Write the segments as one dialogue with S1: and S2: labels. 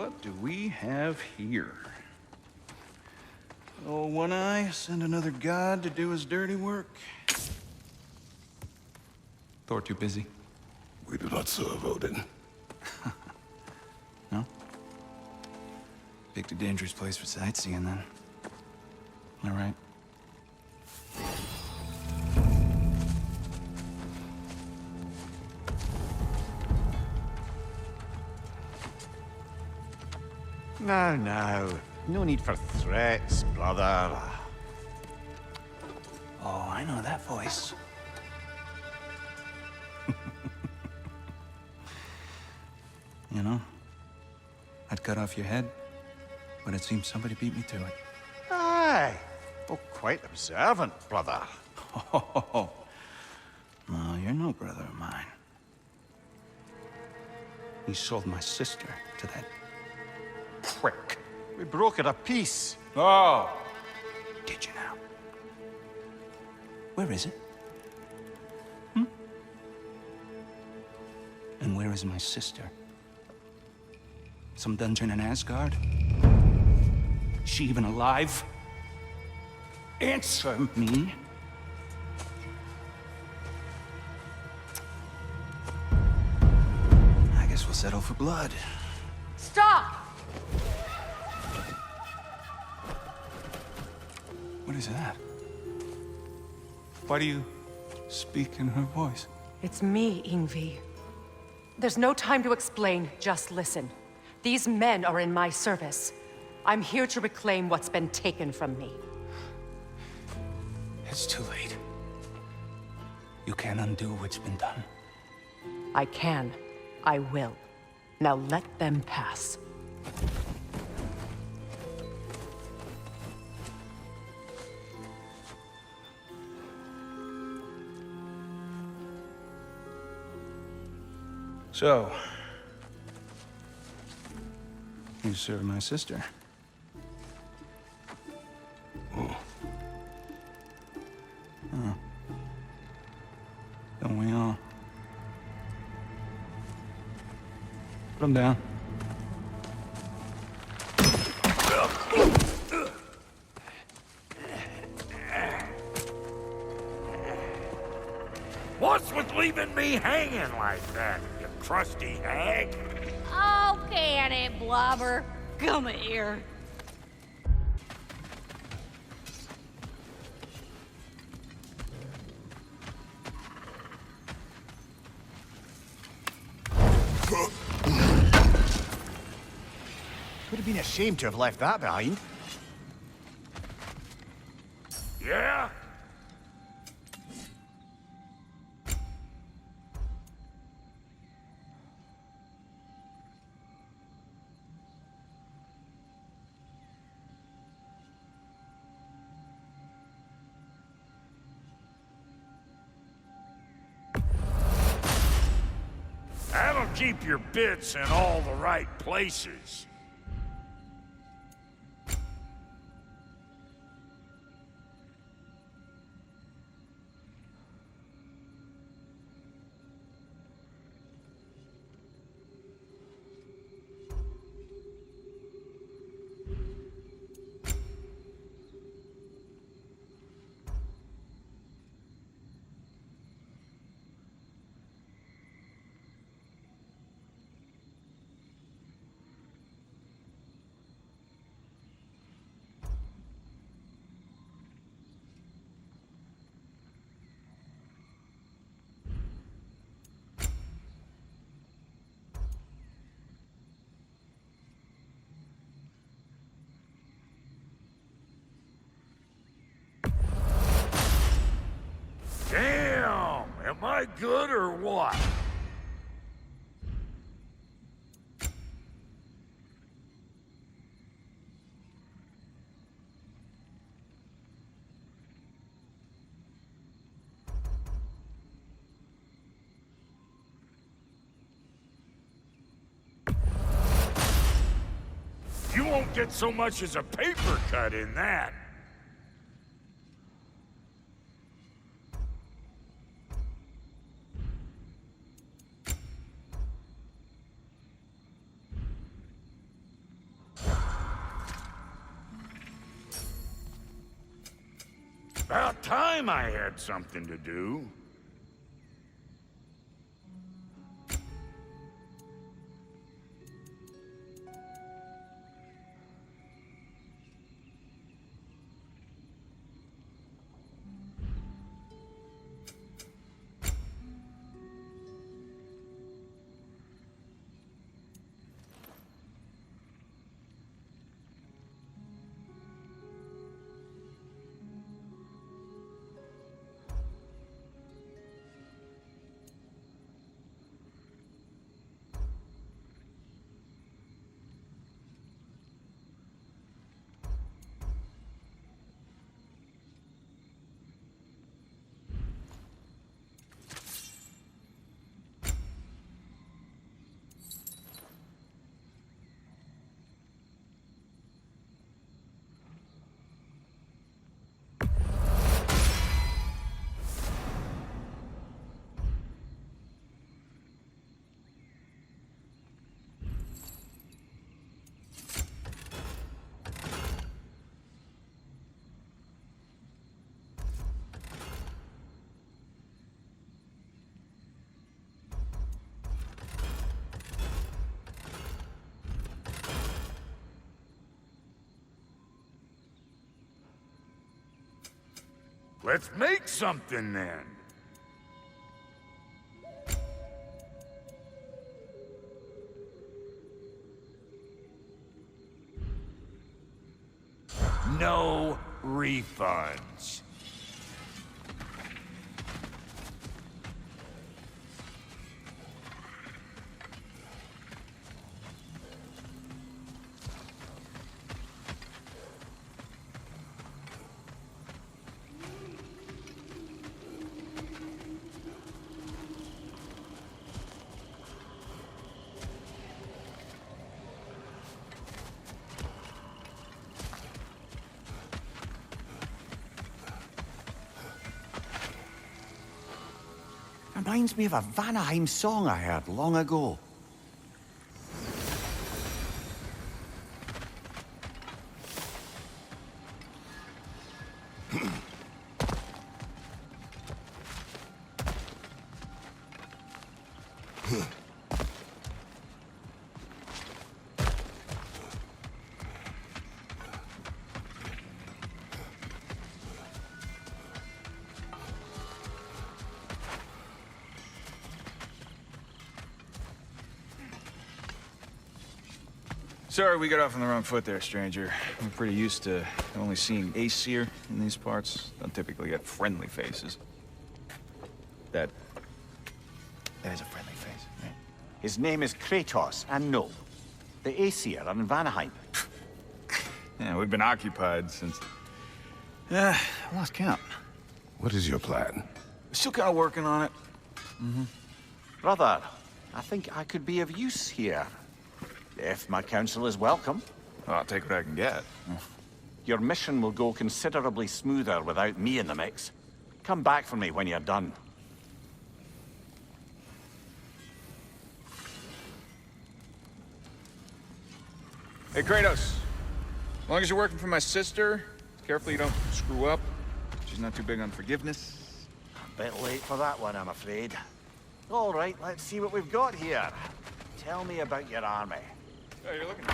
S1: what do we have here? Oh, One Eye, send another god to do his dirty work. Thor too busy?
S2: We do not serve Odin.
S1: No? Picked a dangerous place for sightseeing, then. All right.
S3: Now. No need for threats, brother.
S1: Oh, I know that voice. You know, I'd cut off your head, but it seems somebody beat me to it.
S3: Aye. Oh, quite observant, brother.
S1: Oh, no, you're no brother of mine. You sold my sister to that prick.
S3: We broke it a piece.
S1: Oh! Did you now? Where is it? And where is my sister? Some dungeon in Asgard? She even alive? Answer me. I guess we'll settle for blood.
S4: Stop!
S1: What is that? Why do you speak in her voice?
S4: It's me, Ingvi. There's no time to explain, just listen. These men are in my service. I'm here to reclaim what's been taken from me.
S1: It's too late. You can't undo what's been done.
S4: I can. I will. Now let them pass.
S1: So, you serve my sister. Oh. Don't we all? Put him down.
S5: What's with leaving me hanging like that, you crusty hag?
S6: Oh, can it, Blobber? Come here.
S3: Would have been a shame to have left that behind.
S5: Yeah? That'll keep your bits in all the right places. Damn! Am I good or what? You won't get so much as a paper cut in that. about time I had something to do. Let's make something then. No refunds.
S3: Reminds me of a Vanaheim song I heard long ago.
S1: Sorry we got off on the wrong foot there, stranger. I'm pretty used to only seeing Aesir in these parts. Don't typically get friendly faces. That is a friendly face, right?
S3: His name is Kratos, and no, the Aesir are in Vanaheim.
S1: Yeah, we've been occupied since... I lost count.
S2: What is your plan?
S1: Still kind of working on it.
S3: Brother, I think I could be of use here. If my counsel is welcome.
S1: Well, I'll take what I can get.
S3: Your mission will go considerably smoother without me in the mix. Come back for me when you're done.
S1: Hey, Kratos. As long as you're working for my sister, careful you don't screw up. She's not too big on forgiveness.
S3: A bit late for that one, I'm afraid. All right, let's see what we've got here. Tell me about your army.
S1: Oh, you're looking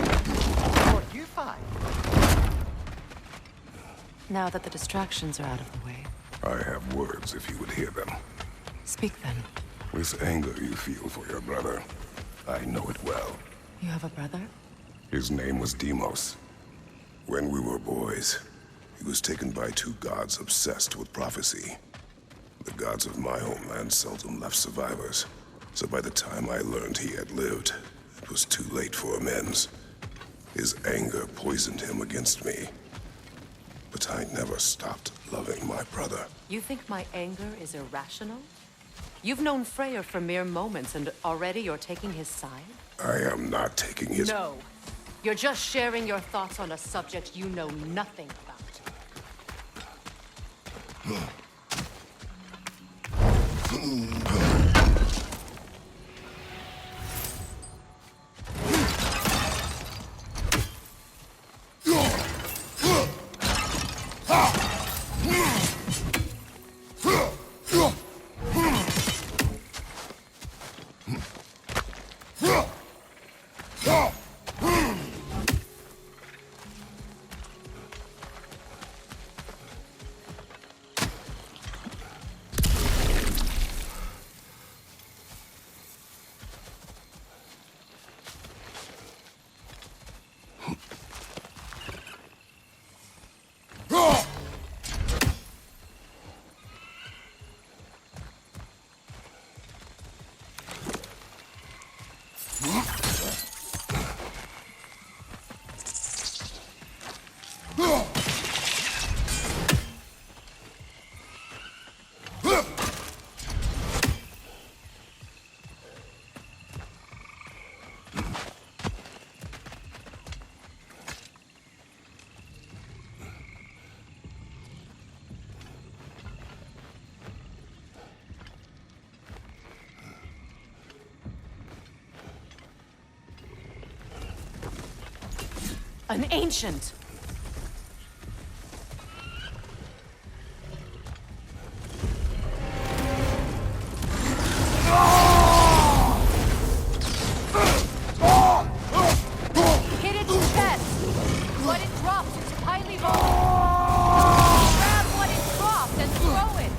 S3: What you find?
S4: Now that the distractions are out of the way,
S2: I have words if you would hear them.
S4: speak then.
S2: This anger you feel for your brother, I know it well.
S4: You have a brother?
S2: His name was Deimos. When we were boys, he was taken by two gods obsessed with prophecy. The gods of my homeland seldom left survivors, so by the time I learned he had lived, it was too late for amends. His anger poisoned him against me. But I never stopped loving my brother.
S4: You think my anger is irrational? You've known Freyr for mere moments, and already you're taking his side?
S2: I am not taking his...
S4: No. You're just sharing your thoughts on a subject you know nothing about. An ancient! Hit its chest! What it drops is highly vulnerable. Grab what it dropped and throw it!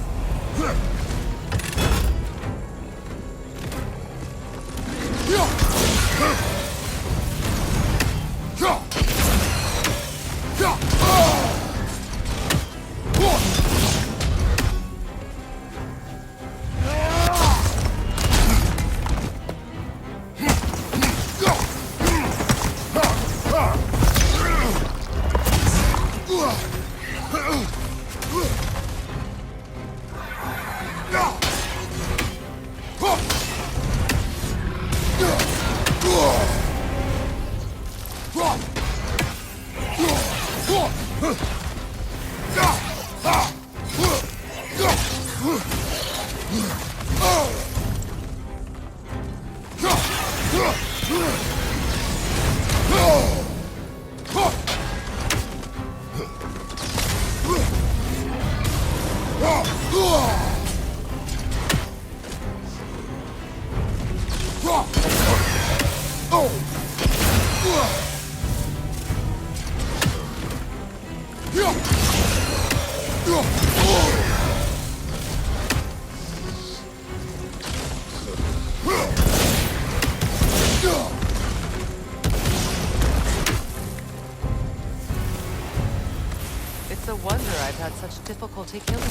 S4: It's a wonder I've had such difficulty killing you.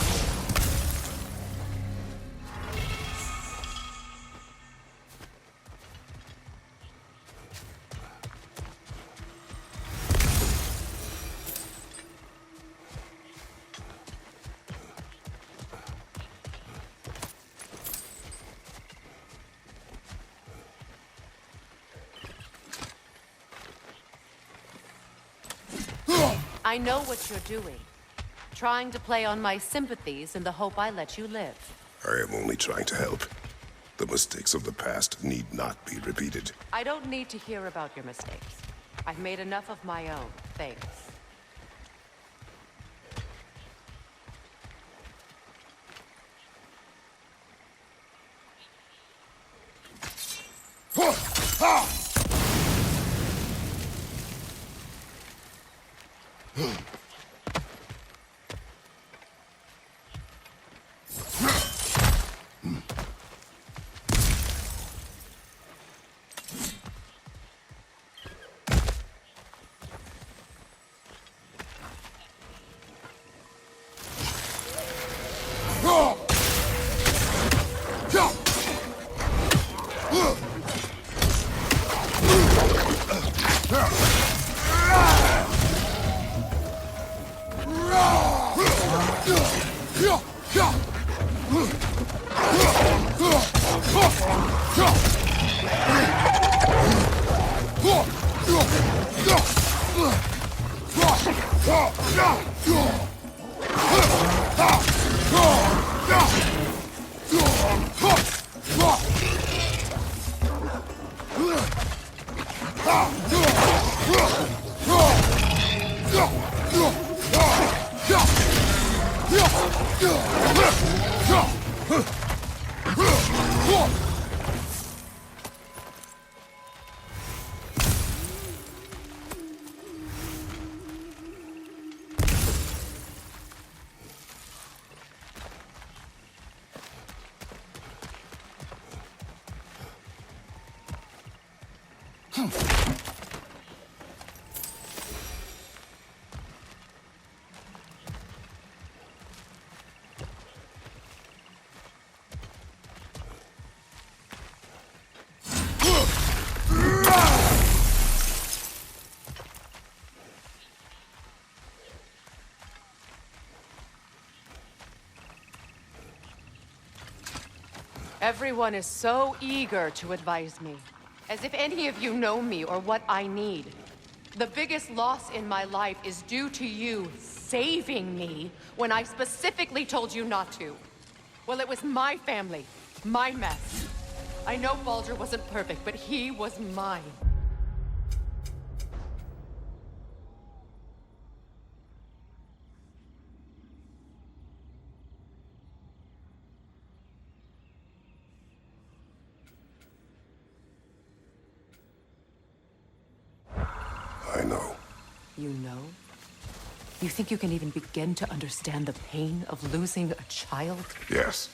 S4: I know what you're doing. Trying to play on my sympathies in the hope I let you live.
S2: I am only trying to help. The mistakes of the past need not be repeated.
S4: I don't need to hear about your mistakes. I've made enough of my own, thanks. Everyone is so eager to advise me, as if any of you know me or what I need. The biggest loss in my life is due to you saving me when I specifically told you not to. Well, it was my family, my mess. I know Baldur wasn't perfect, but he was mine. You know? You think you can even begin to understand the pain of losing a child?
S2: Yes,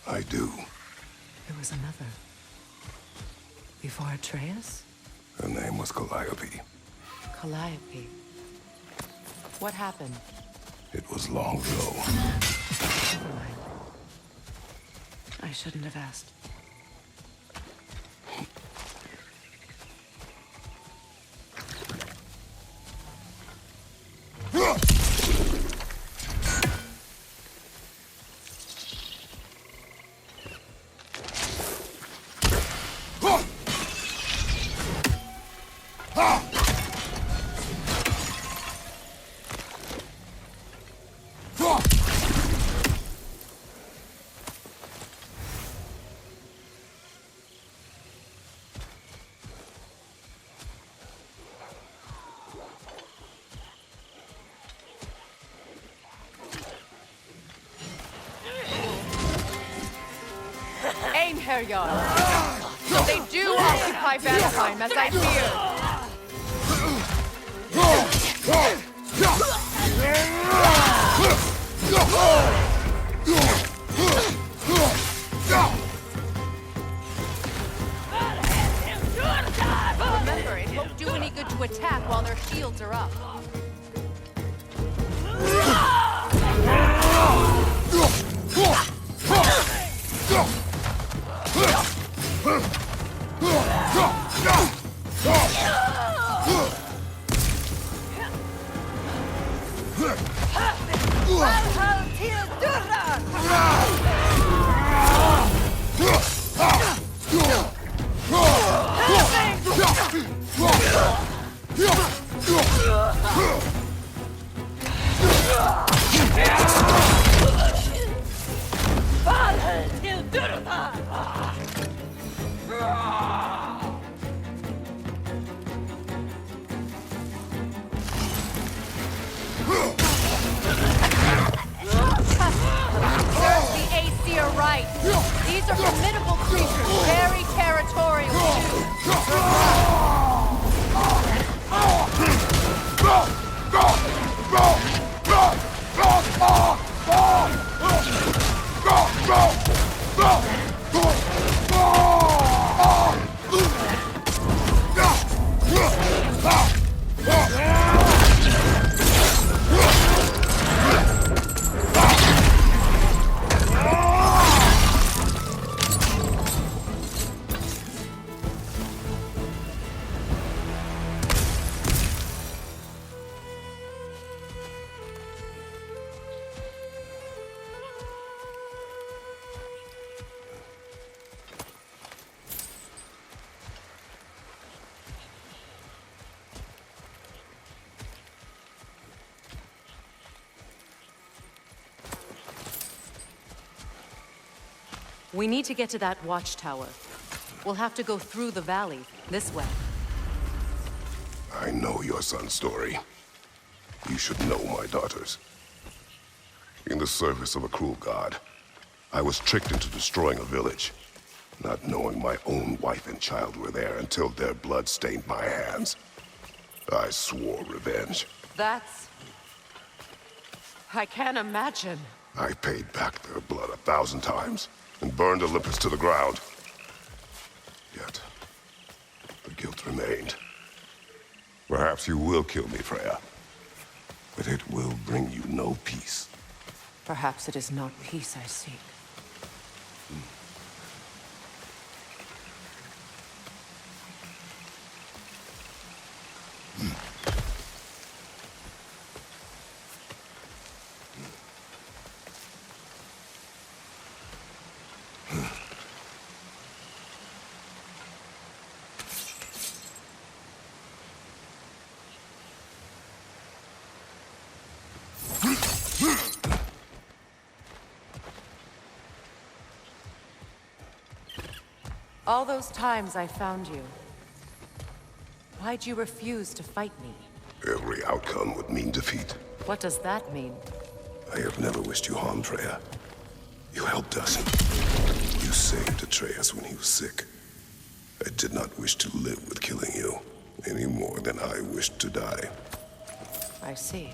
S2: I do.
S4: There was another. Before Atreus?
S2: Her name was Calliope.
S4: Calliope. What happened?
S2: It was long ago.
S4: Never mind. I shouldn't have asked. Aim, Herjon! They do occupy Valheim, as I feared! Remember, it won't do any good to attack while their shields are up. These are formidable creatures, very territorial We need to get to that watchtower. We'll have to go through the valley, this way.
S2: I know your son's story. You should know my daughter's. In the service of a cruel god, I was tricked into destroying a village, not knowing my own wife and child were there until their blood stained my hands. I swore revenge.
S4: That's... I can't imagine.
S2: I paid back their blood 1,000 times and burned Olympus to the ground. Yet, the guilt remained. Perhaps you will kill me, Freya, but it will bring you no peace.
S4: Perhaps it is not peace I seek. All those times I found you, why'd you refuse to fight me?
S2: Every outcome would mean defeat.
S4: What does that mean?
S2: I have never wished you harm, Freya. You helped us. You saved Atreus when he was sick. I did not wish to live with killing you, any more than I wished to die.
S4: I see.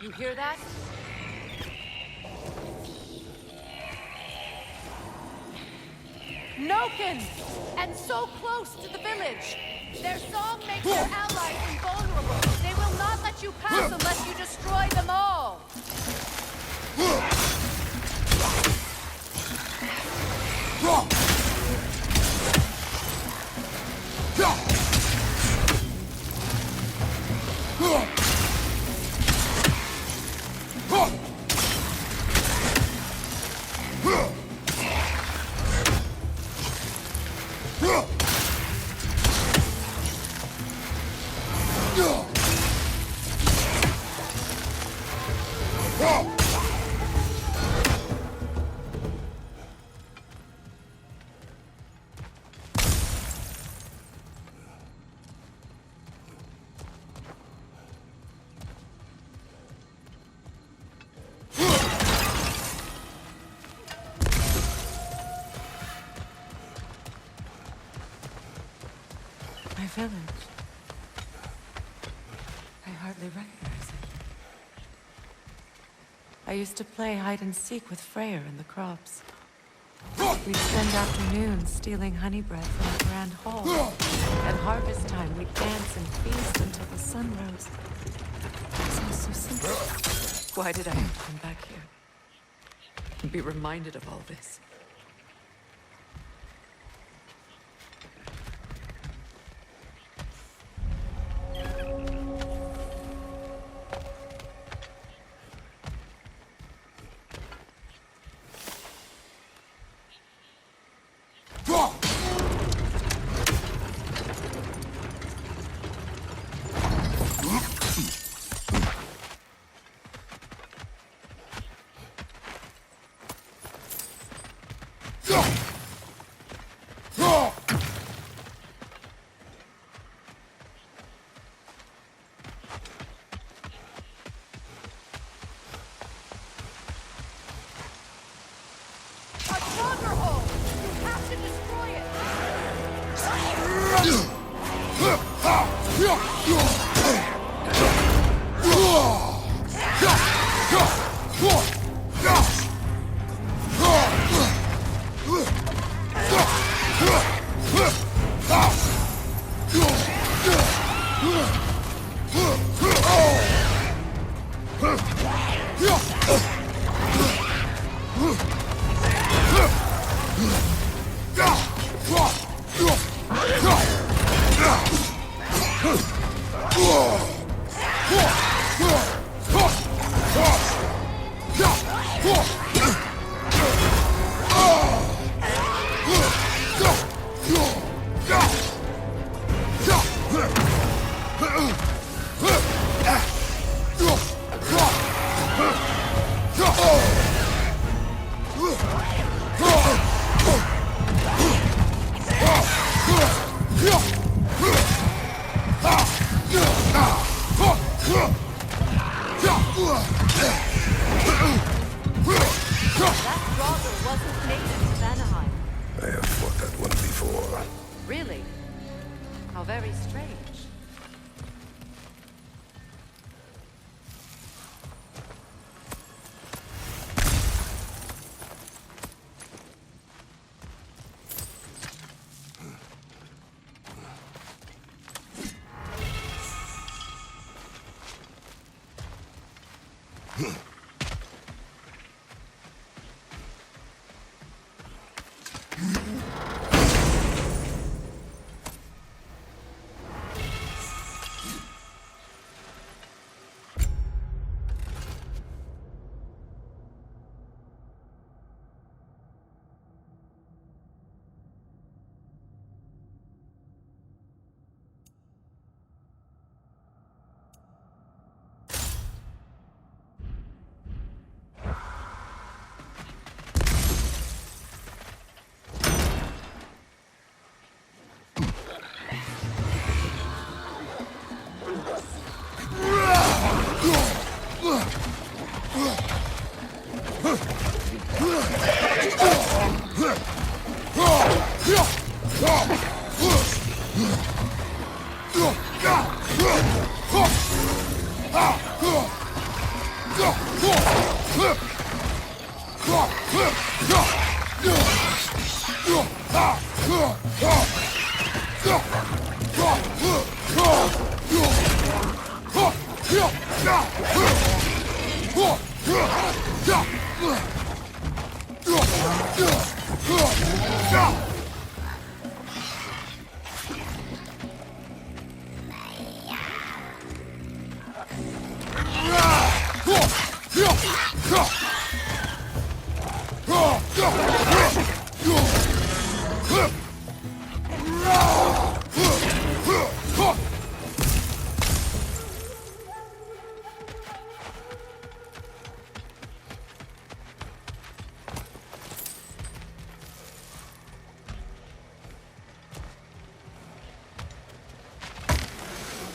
S4: You hear that? Noken! And so close to the village! Their song makes their allies invulnerable. They will not let you pass unless you destroy them all! My village. I hardly recognize it. I used to play hide and seek with Freyr in the crops. We'd spend afternoons stealing honey bread from the grand hall. At harvest time, we'd dance and feast until the sun rose. It sounds so simple. Why did I have to come back here? And be reminded of all this?
S2: I have fought that one before.
S4: Really? How very strange.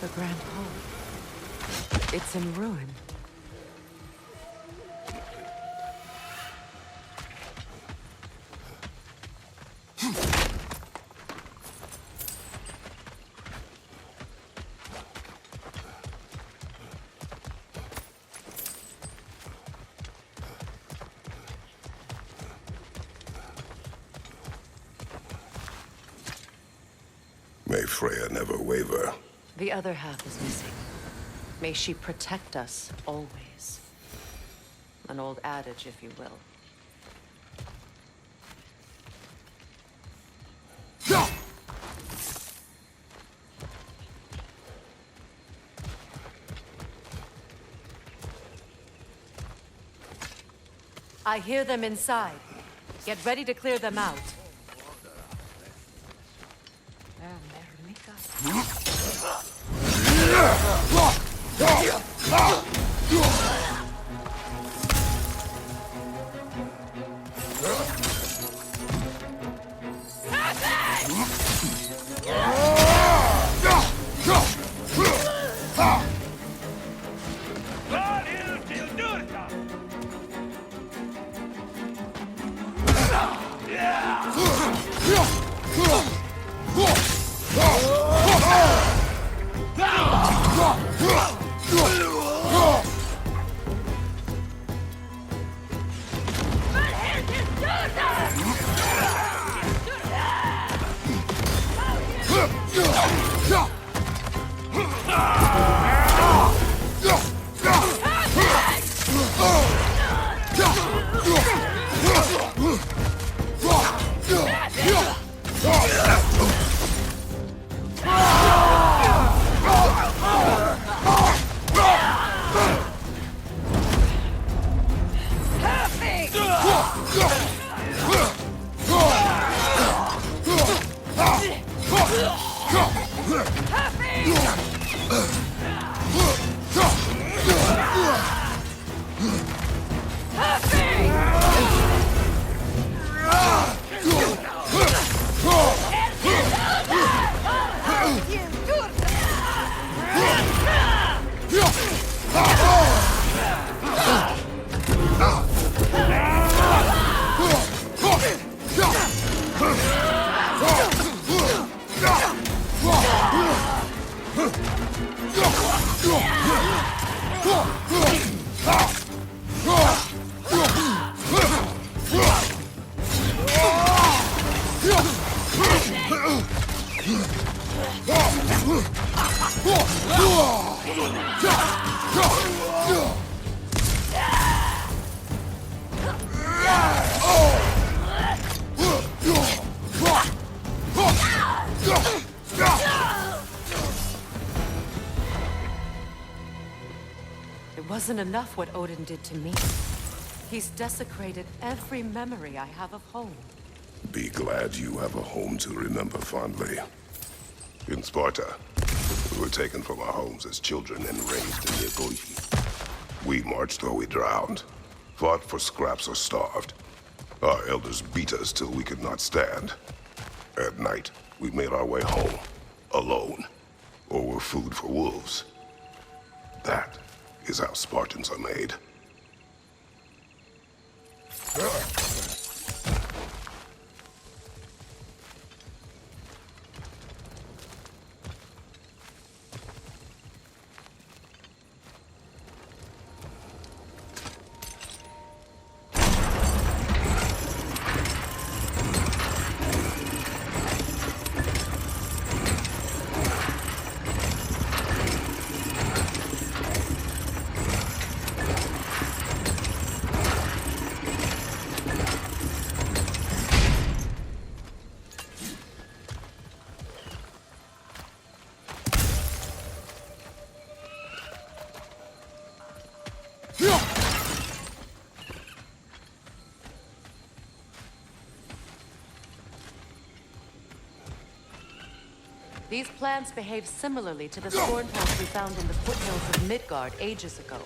S4: The Grand Hall. It's in ruin.
S2: May Freya never waver.
S4: The other half is missing. May she protect us always. An old adage, if you will. I hear them inside. Get ready to clear them out. It wasn't enough what Odin did to me. He's desecrated every memory I have of home.
S2: Be glad you have a home to remember fondly. In Sparta, we were taken from our homes as children and raised in the Agogi. We marched or we drowned, fought for scraps or starved. Our elders beat us till we could not stand. At night, we made our way home, alone, or were food for wolves. That is how Spartans are made.
S4: These plants behave similarly to the scorn poles we found in the foothills of Midgard ages ago.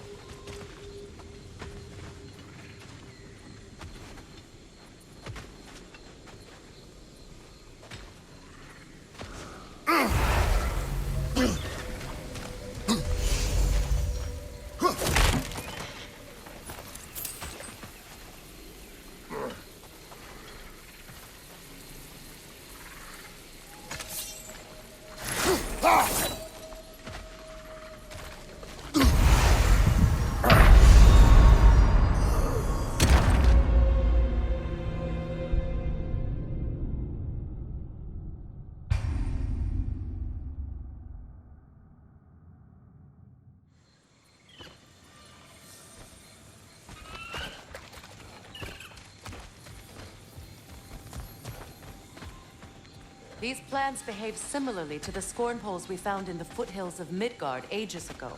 S4: These plants behave similarly to the scorn poles we found in the foothills of Midgard ages ago.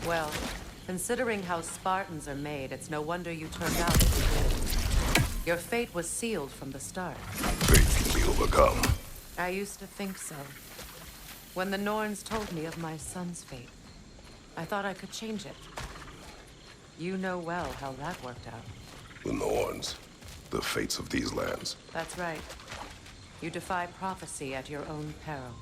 S4: Well, considering how Spartans are made, it's no wonder you turned out as you did. Your fate was sealed from the start.
S2: Fate can be overcome.
S4: I used to think so. When the Norns told me of my son's fate, I thought I could change it. You know well how that worked out.
S2: The Norns. The fates of these lands.
S4: That's right. You defy prophecy at your own peril.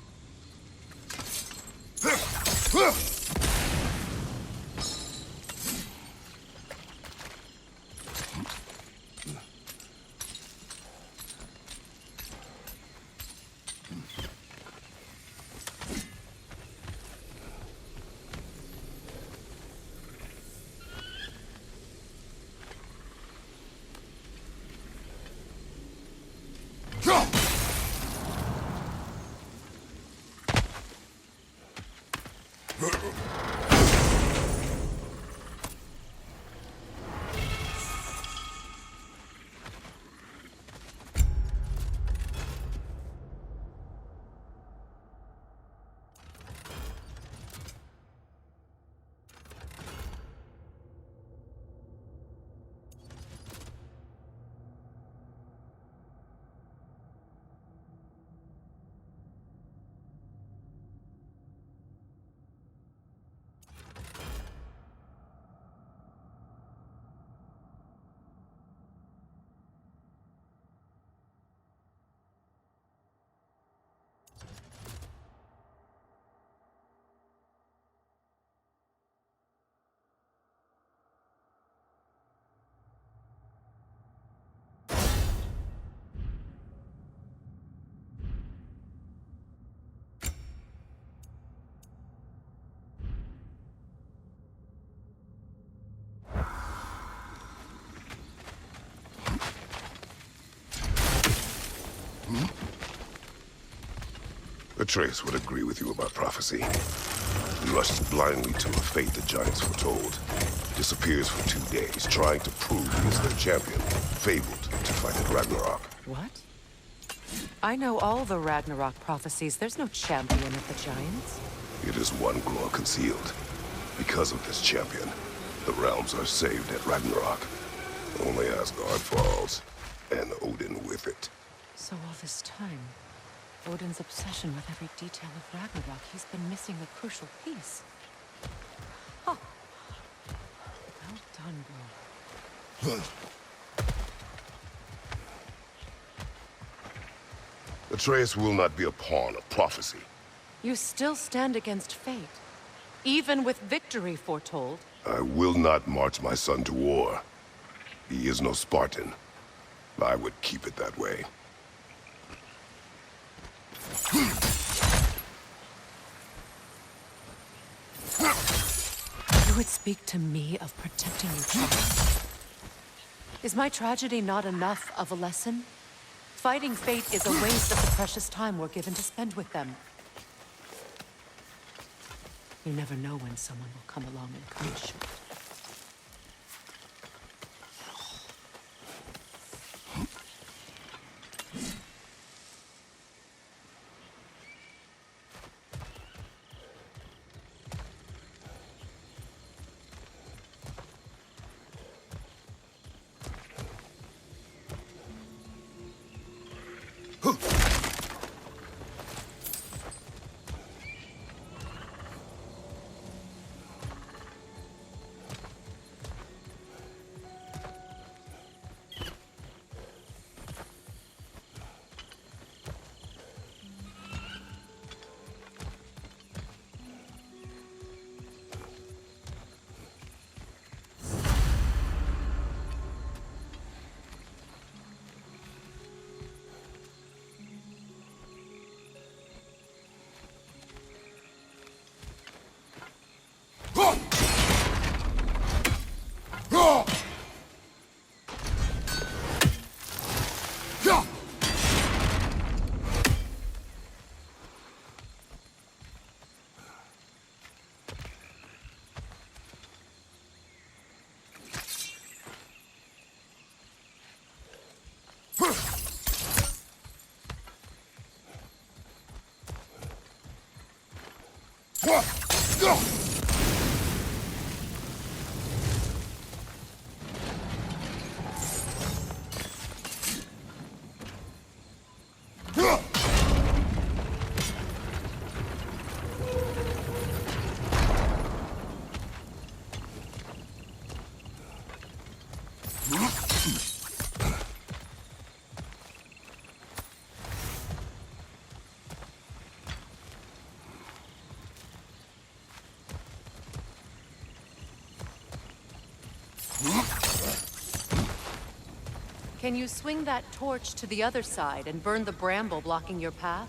S2: Atreus would agree with you about prophecy. He rushes blindly to a fate the giants foretold. Disappears for 2 days, trying to prove he is their champion. Fabled to fight at Ragnarok.
S4: What? I know all the Ragnarok prophecies. There's no champion of the giants.
S2: It is one glow concealed. Because of this champion, the realms are saved at Ragnarok. Only Asgard falls, and Odin with it.
S4: So all this time, Odin's obsession with every detail of Ragnarok, he's been missing a crucial piece. Huh. Well done, bro.
S2: Atreus will not be a pawn of prophecy.
S4: You still stand against fate, even with victory foretold.
S2: I will not march my son to war. He is no Spartan. I would keep it that way.
S4: You would speak to me of protecting your children. Is my tragedy not enough of a lesson? Fighting fate is a waste of the precious time we're given to spend with them. You never know when someone will come along and cut it short. Can you swing that torch to the other side and burn the bramble blocking your path?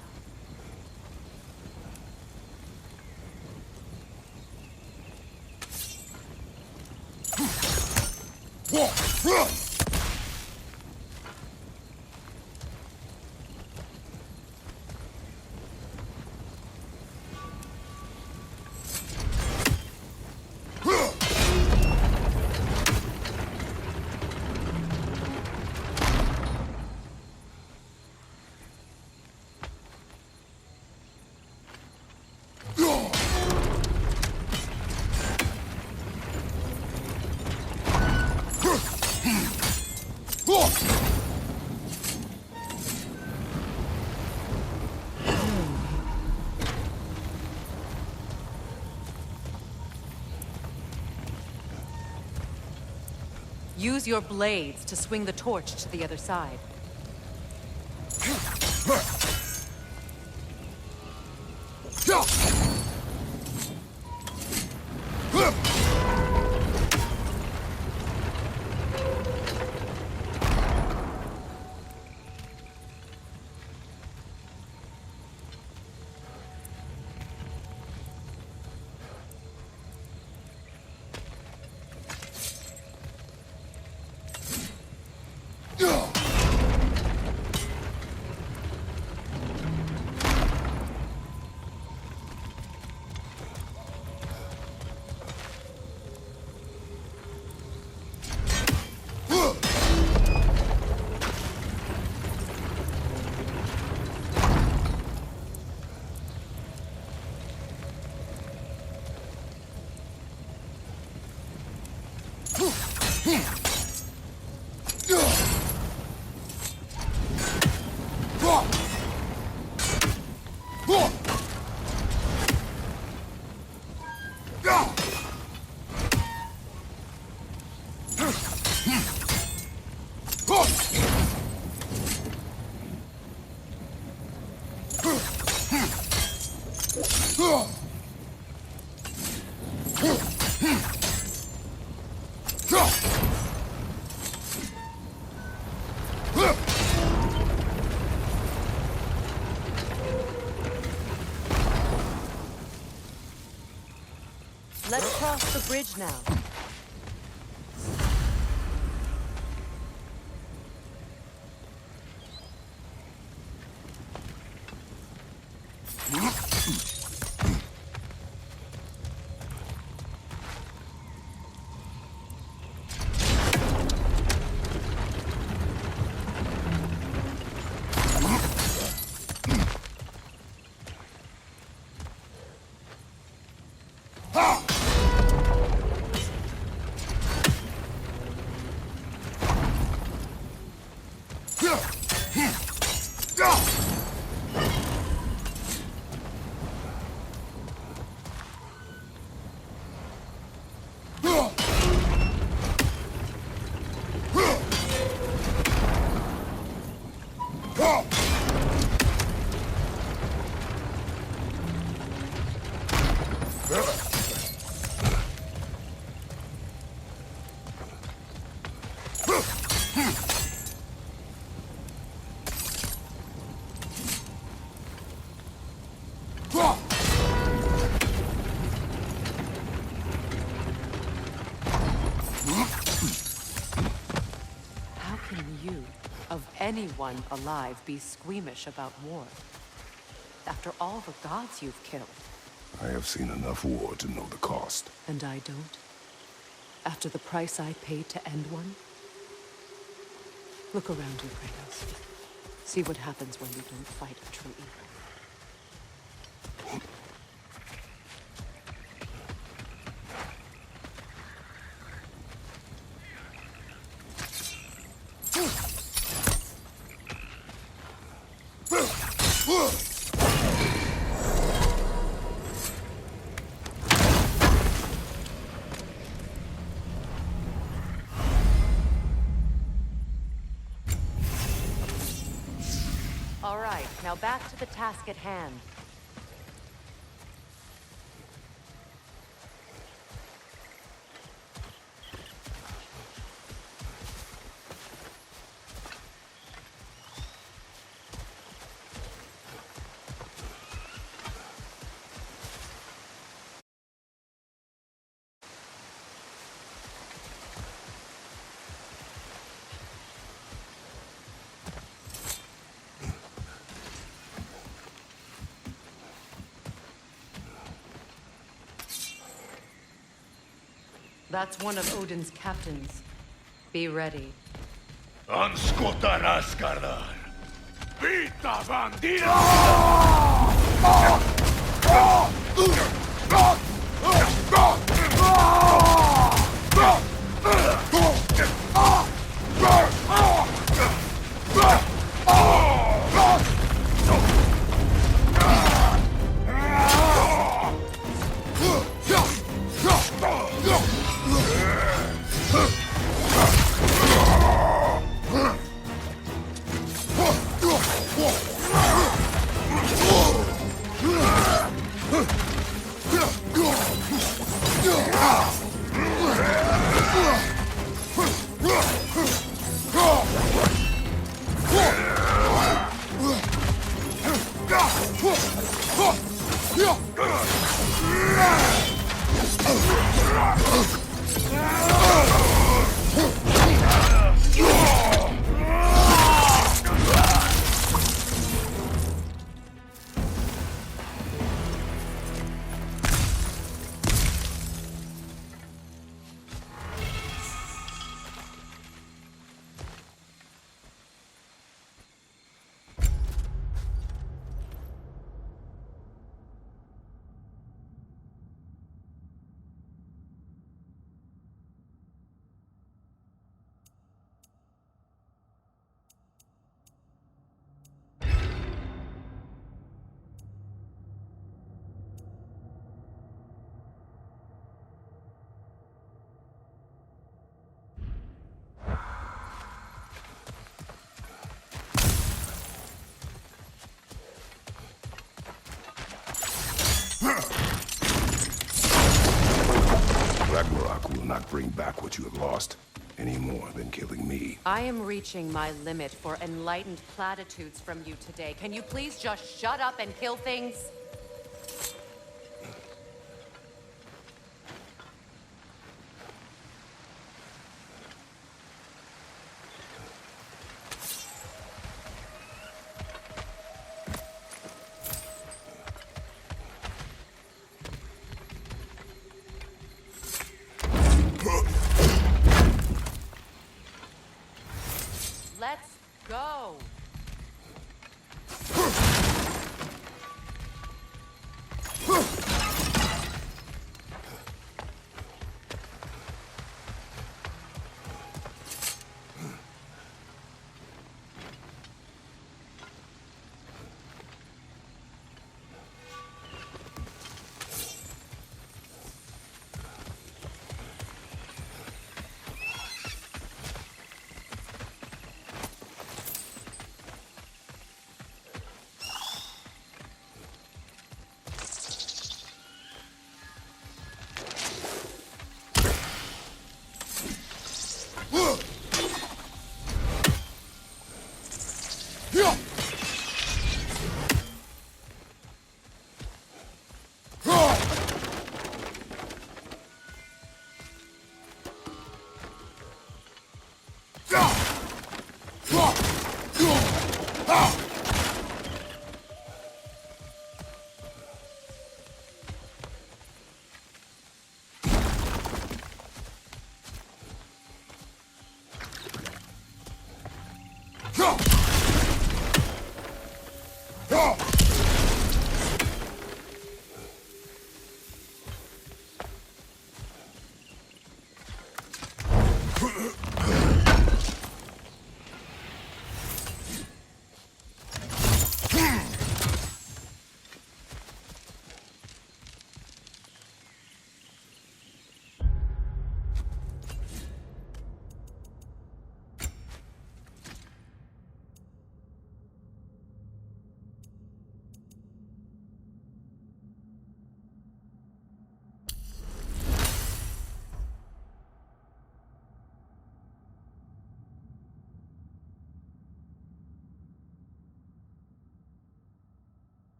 S4: Use your blades to swing the torch to the other side. Let's cross the bridge now. How can you, of anyone alive, be squeamish about war? After all the gods you've killed.
S2: I have seen enough war to know the cost.
S4: And I don't? After the price I paid to end one? Look around you, Kratos. See what happens when you don't fight a true evil. All right, now back to the task at hand. That's one of Odin's captains. Be ready.
S5: Anskutarás, carnal! Vita bandida!
S2: Ragnarok will not bring back what you have lost, any more than killing me.
S4: I am reaching my limit for enlightened platitudes from you today. Can you please just shut up and kill things? Let's go.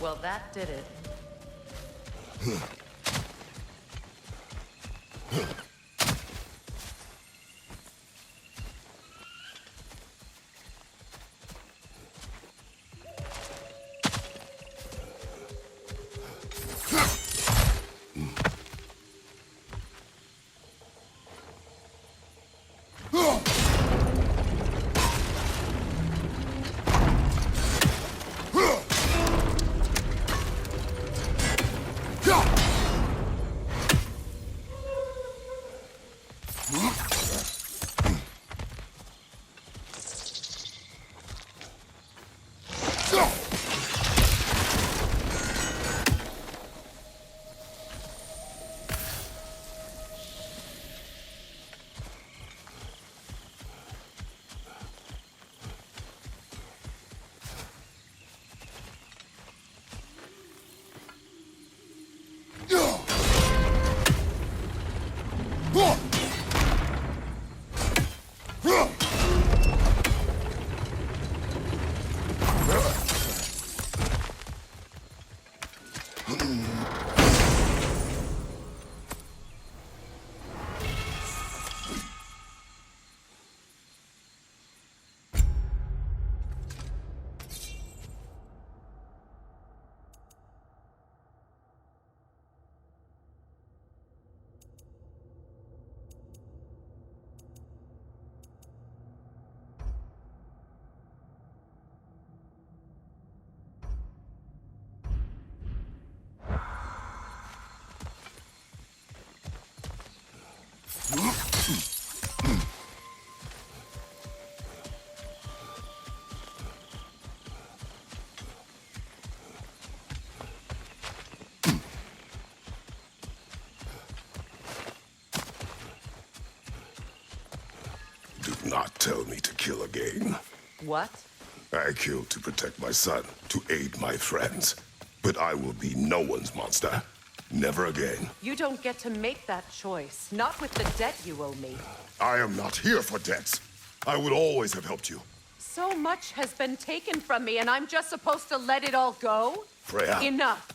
S4: Well, that did it.
S2: Do not tell me to kill again.
S4: What?
S2: I killed to protect my son, to aid my friends. But I will be no one's monster. Never again.
S4: You don't get to make that choice. Not with the debt you owe me.
S2: I am not here for debts. I would always have helped you.
S4: So much has been taken from me, and I'm just supposed to let it all go?
S2: Freya.
S4: Enough.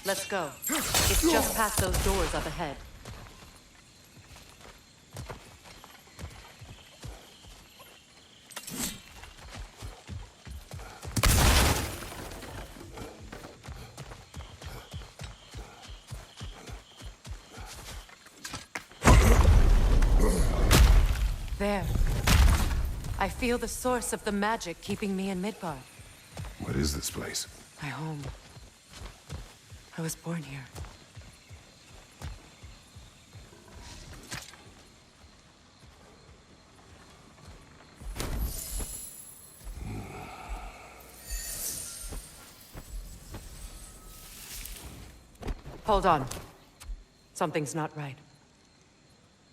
S4: Let's go. It's just past those doors up ahead. There. I feel the source of the magic keeping me in Midgard.
S2: What is this place?
S4: My home. I was born here. Hold on. Something's not right.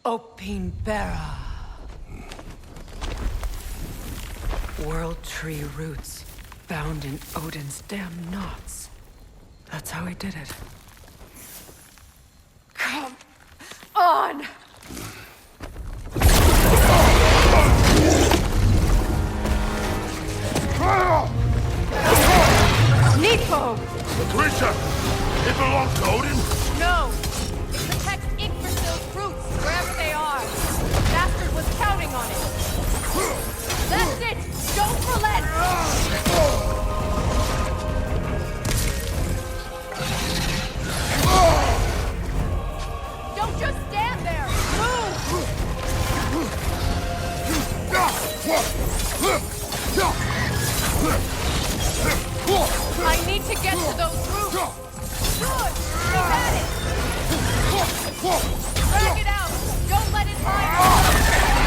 S4: Opinbera. World tree roots, bound in Odin's damn knots. That's how he did it. Come on! Nepo!
S5: The creature! It belongs to Odin?
S4: No! It protects Yggdrasil's roots, wherever they are. The bastard was counting on it. That's it! Don't relent! Don't just stand there! Move! I need to get to those roots! Good! Keep at it! Drag it out! Don't let it hide!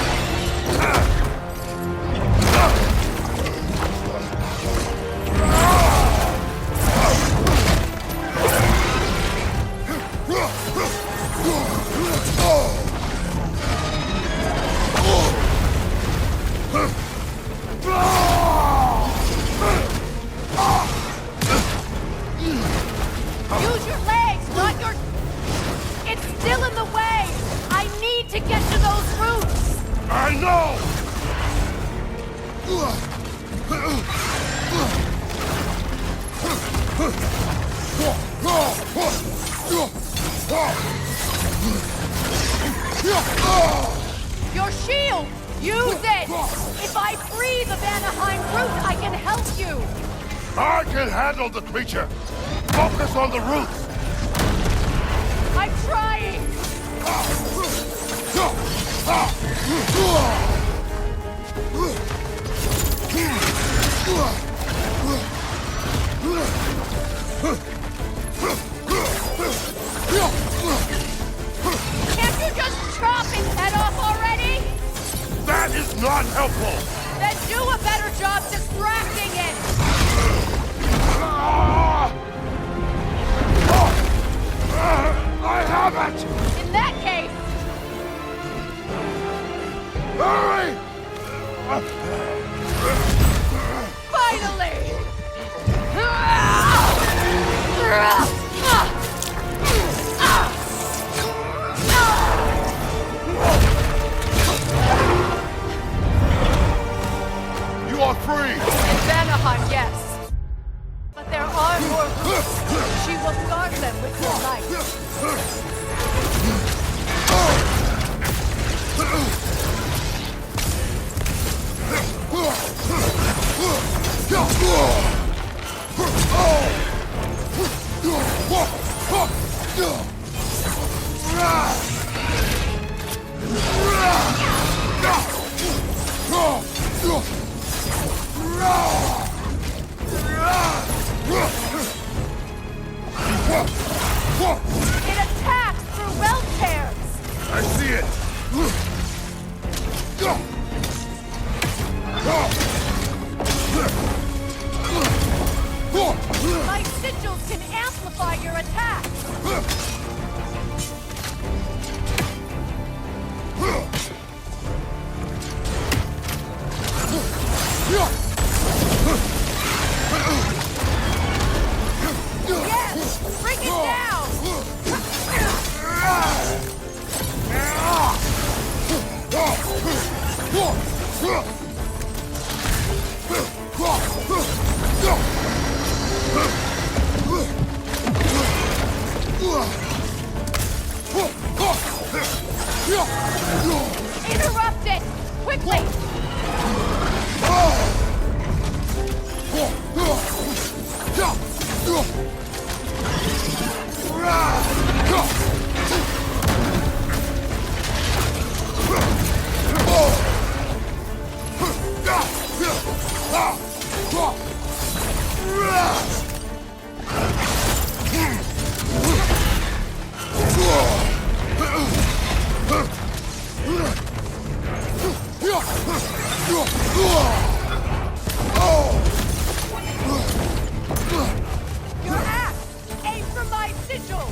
S6: Use your legs, not your... It's still in the way! I need to get to those roots!
S5: I know!
S6: Your shield! Use it! If I free the Vanaheim root, I can help you!
S5: I can handle the creature. Focus on the roots.
S6: I'm trying! Can't you just chop its head off already?
S5: That is not helpful.
S6: Then do a better job distracting it!
S5: I have it!
S6: In that case,
S5: Hurry!
S6: finally!
S5: You are free!
S6: In Vanaheim, yes. But there are more roots. She will guard them with your light. It attacks through realm tears.
S5: I see it!
S6: My sigils can amplify your attack. Yes! Bring it down! Interrupt it! Quickly! Your axe! Aim for my sigil!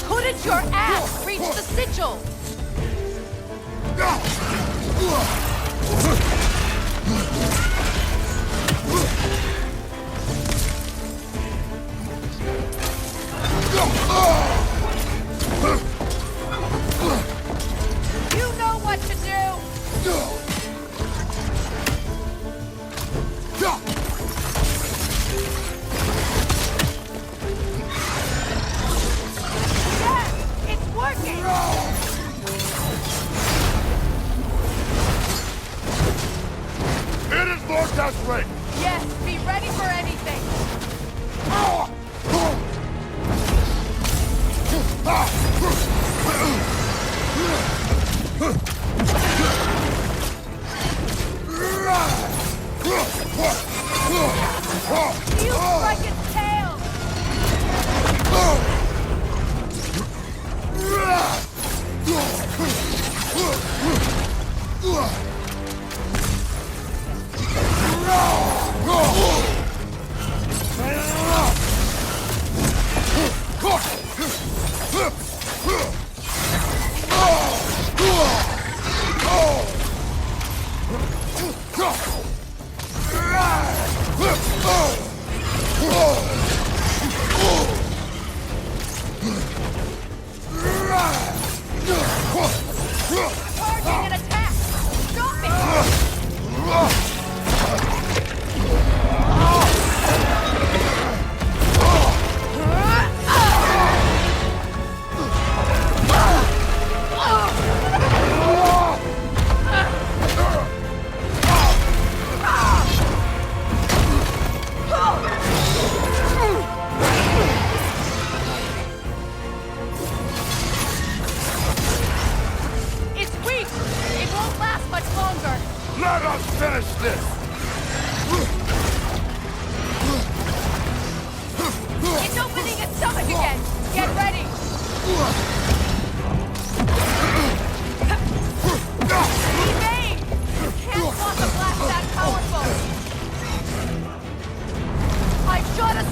S6: Couldn't your axe reach the sigil? You know what to do! Yes! It's working!
S5: It is more desperate!
S6: Yes, be ready for anything!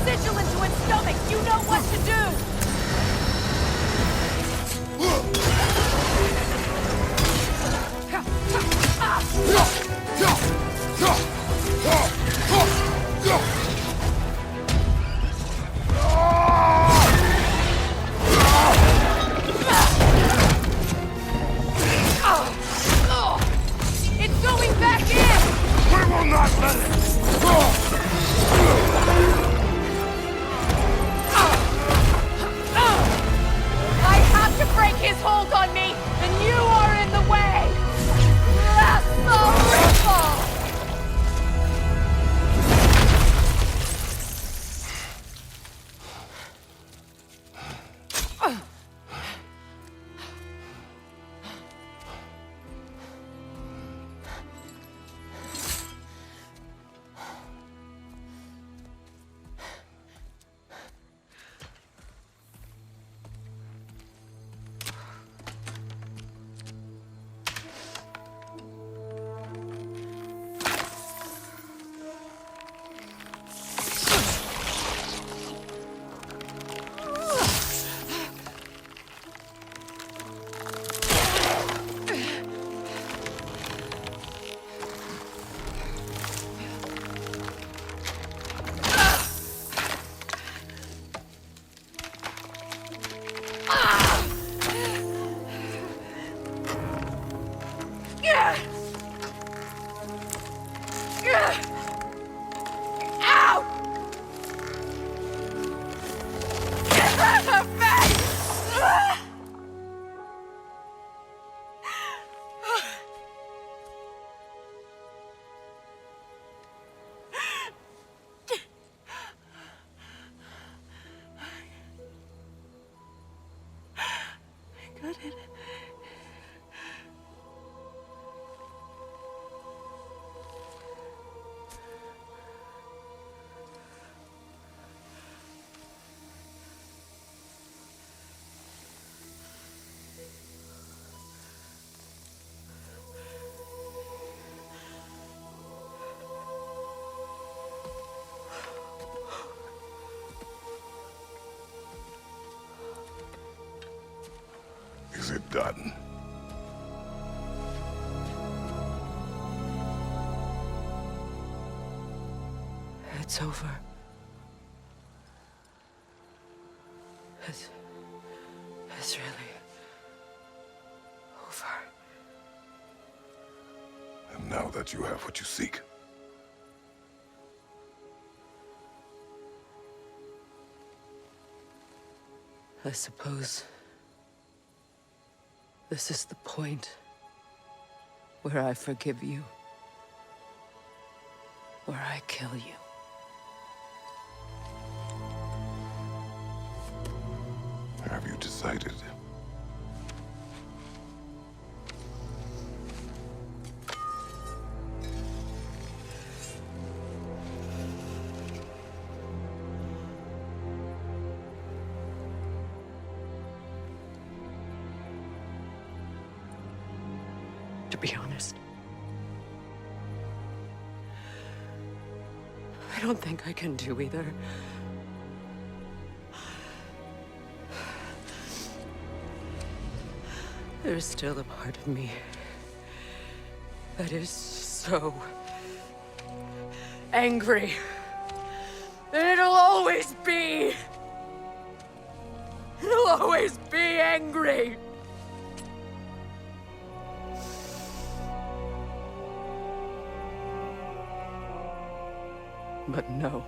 S6: sigil into its stomach! You know what to do! It's going back in!
S5: We will not let it!
S6: I have to break his hold on me, and you are in the way! That's the ripple! Ow! Her face! I got it.
S2: Is it done?
S4: It's over. It's really over.
S2: And now that you have what you seek,
S4: I suppose this is the point where I forgive you, where I kill you.
S2: have you decided?
S4: To be honest, I don't think I can do either. There's still a part of me that is so angry. And it'll always be. It'll always be angry. But no.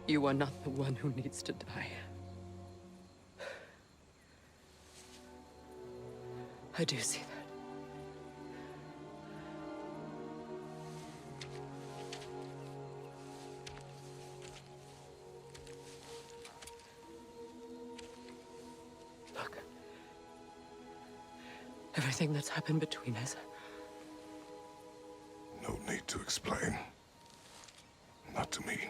S4: You are not the one who needs to die. I do see that. Look. Everything that's happened between us.
S2: No need to explain. Not to me.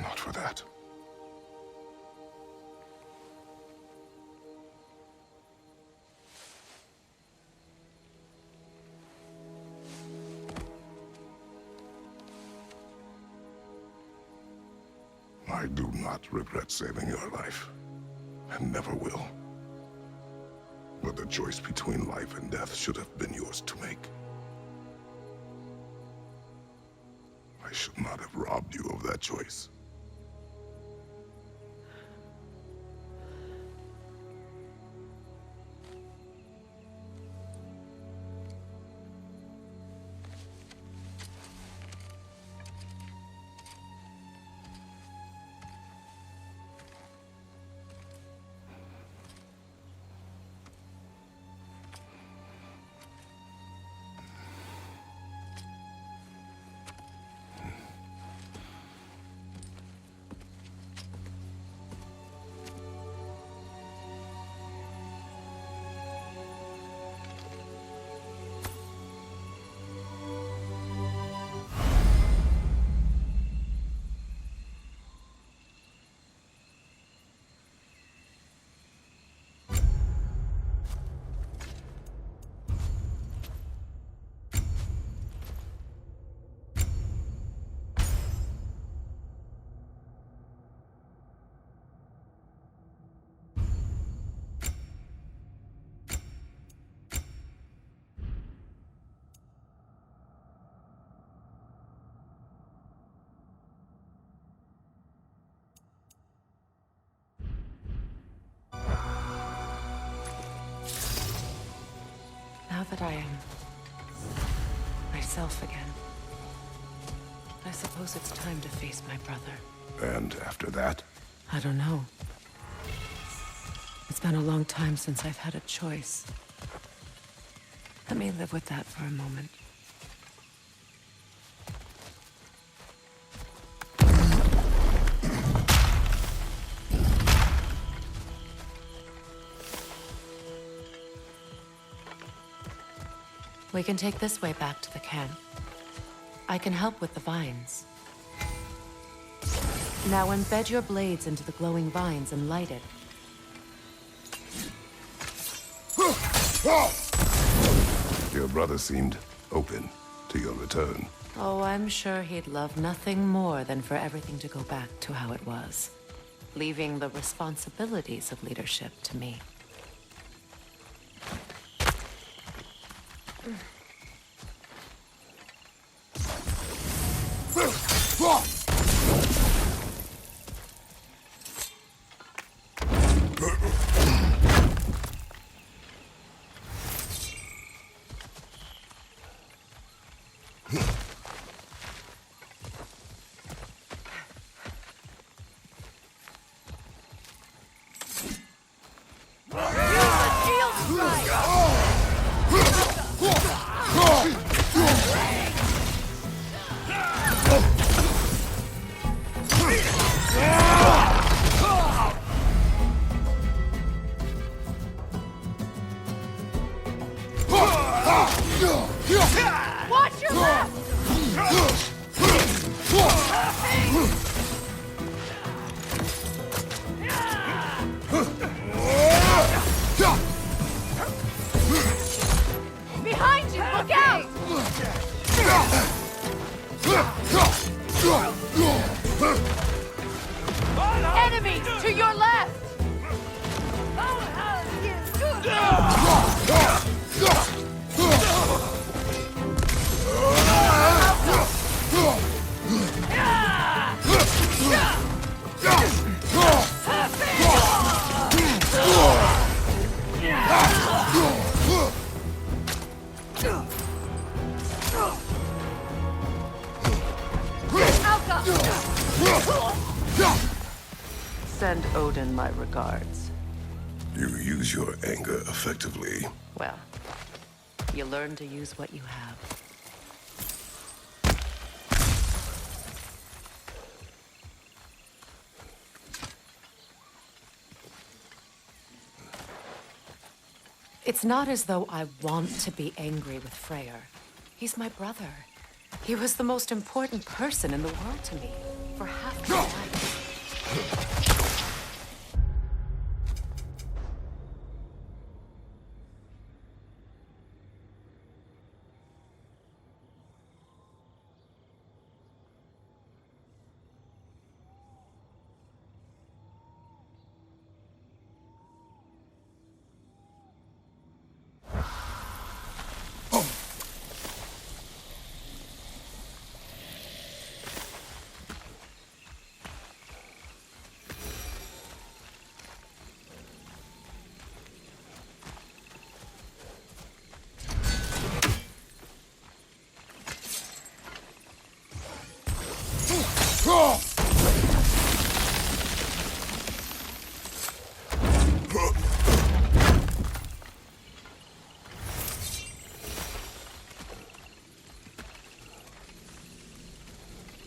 S2: Not for that. I do not regret saving your life, and never will. But the choice between life and death should have been yours to make. I should not have robbed you of that choice.
S4: Now that I am myself again, I suppose it's time to face my brother.
S2: And after that?
S4: I don't know. It's been a long time since I've had a choice. Let me live with that for a moment. We can take this way back to the camp. I can help with the vines. Now embed your blades into the glowing vines and light it.
S2: Your brother seemed open to your return.
S4: Oh, I'm sure he'd love nothing more than for everything to go back to how it was, leaving the responsibilities of leadership to me.
S6: Watch your left! Behind you! Look out! Enemies to your left!
S4: Send Odin my regards.
S2: You use your anger effectively.
S4: Well, you learn to use what you have. It's not as though I want to be angry with Freyr. He's my brother. He was the most important person in the world to me for half my life.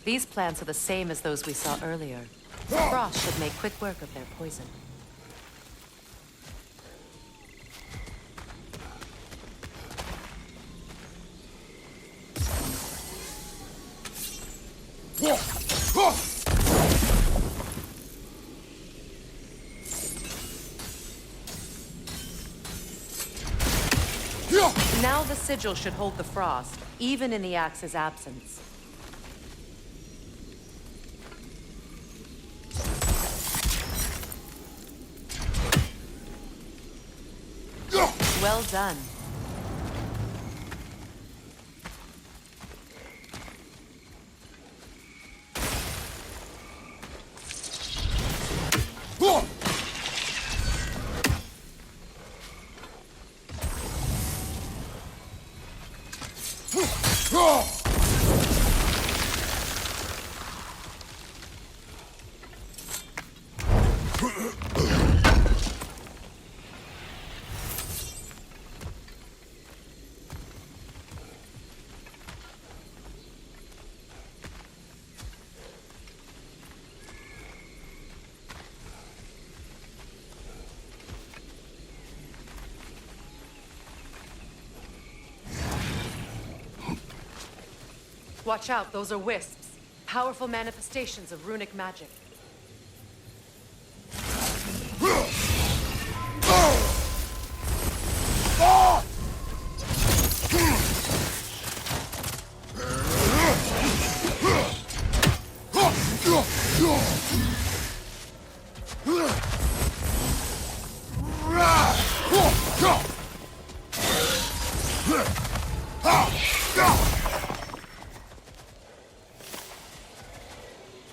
S4: These plants are the same as those we saw earlier. Frost should make quick work of their poison. Now the sigil should hold the frost, even in the axe's absence. Well done. Watch out, those are wisps. Powerful manifestations of runic magic.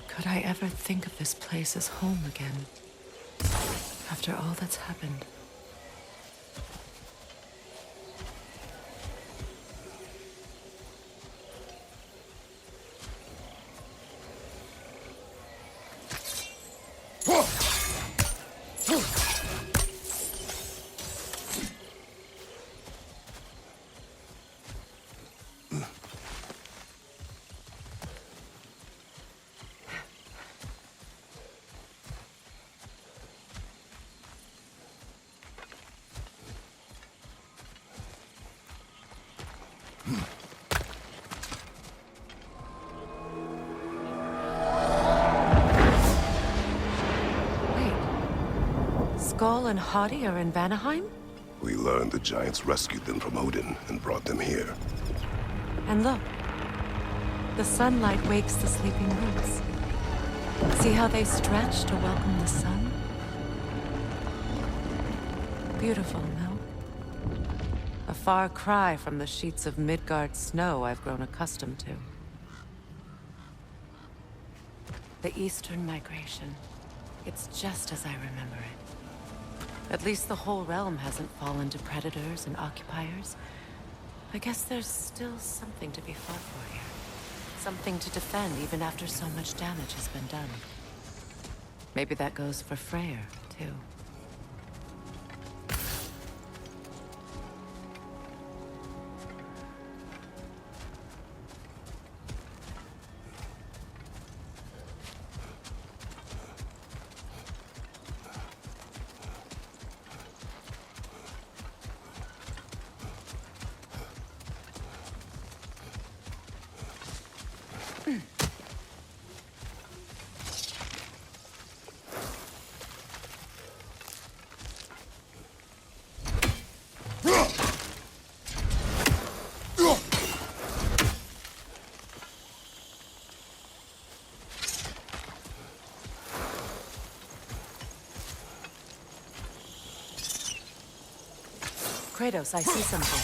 S4: Could I ever think of this place as home again? After all that's happened. Skull and Hadi are in Vanaheim?
S2: We learned the giants rescued them from Odin and brought them here.
S4: And look, the sunlight wakes the sleeping roots. See how they stretch to welcome the sun? Beautiful, no? A far cry from the sheets of Midgard snow I've grown accustomed to. The Eastern Migration. It's just as I remember it. At least the whole realm hasn't fallen to predators and occupiers. I guess there's still something to be fought for here. Something to defend even after so much damage has been done. Maybe that goes for Freyr, too. Kratos, I see something.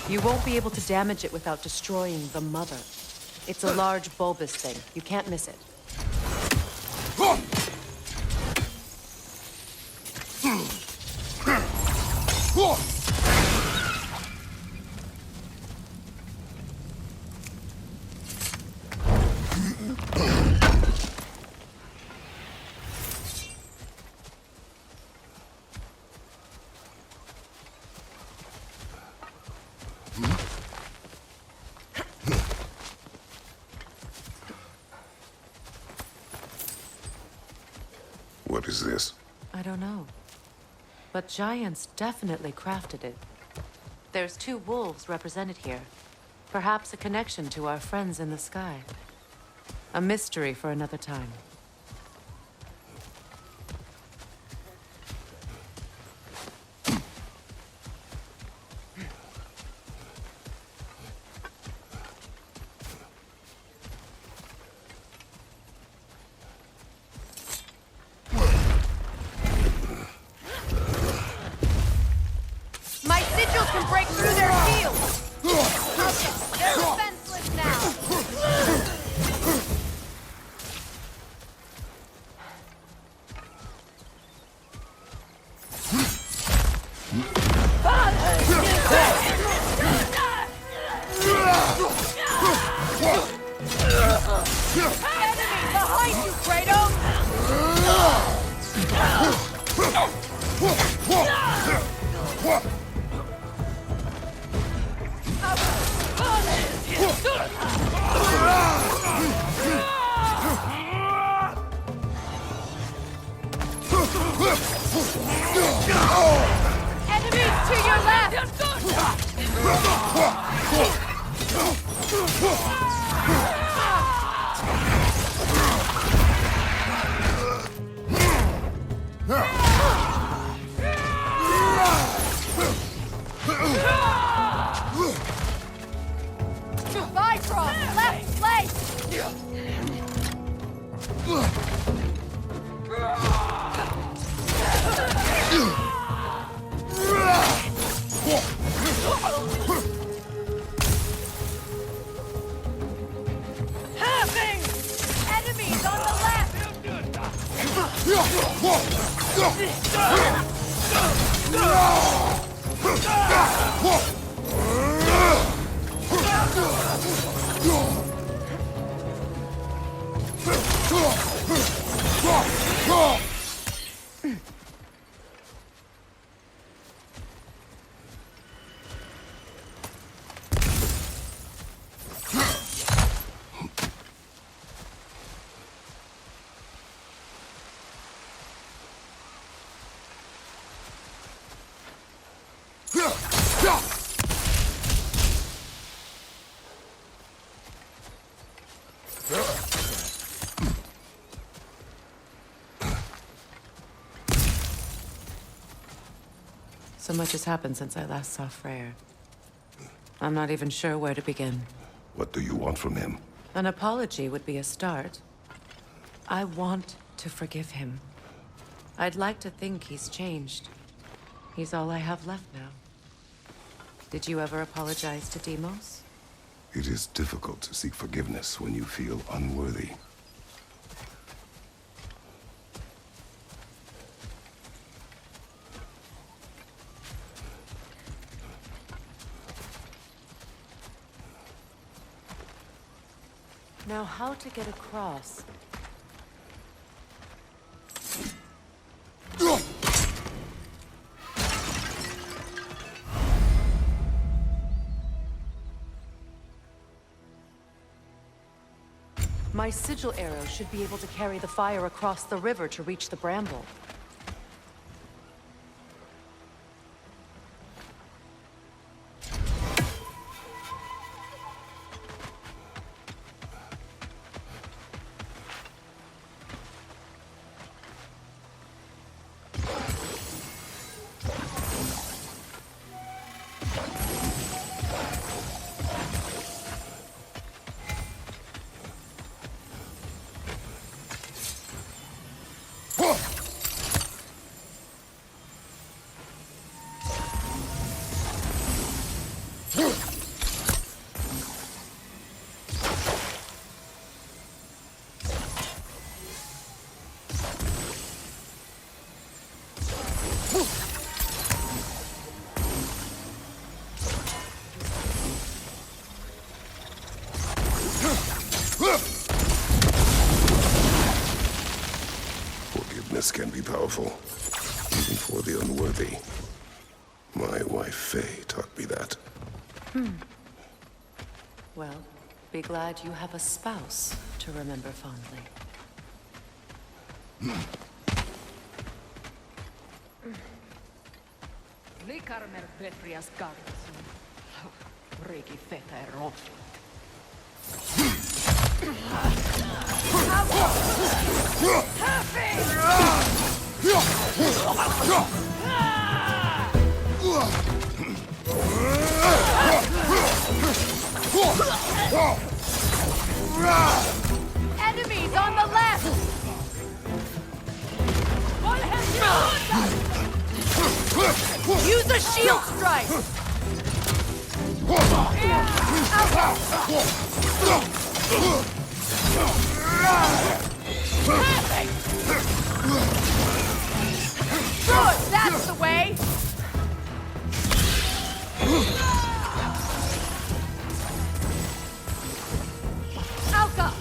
S4: You won't be able to damage it without destroying the mother. It's a large bulbous thing. You can't miss it.
S2: is this?
S4: I don't know. But giants definitely crafted it. There's 2 wolves represented here. Perhaps a connection to our friends in the sky. A mystery for another time.
S6: My sigils can break through their shields! They're defenseless now! Enemy behind you, Kratos! Enemies to your left! Vitron, left flank! Enemies on the left!
S4: So much has happened since I last saw Freyr. I'm not even sure where to begin.
S2: What do you want from him?
S4: An apology would be a start. I want to forgive him. I'd like to think he's changed. He's all I have left now. Did you ever apologize to Deimos?
S2: It is difficult to seek forgiveness when you feel unworthy.
S4: Now, how to get across? My sigil arrow should be able to carry the fire across the river to reach the bramble.
S2: Forgiveness can be powerful, even for the unworthy. My wife, Faye, taught me that.
S4: Well, be glad you have a spouse to remember fondly.
S6: Karmer Petrias Garrison. Regi Fetero. Enemies on the left! Use a shield strike! Good, that's the way! Alka!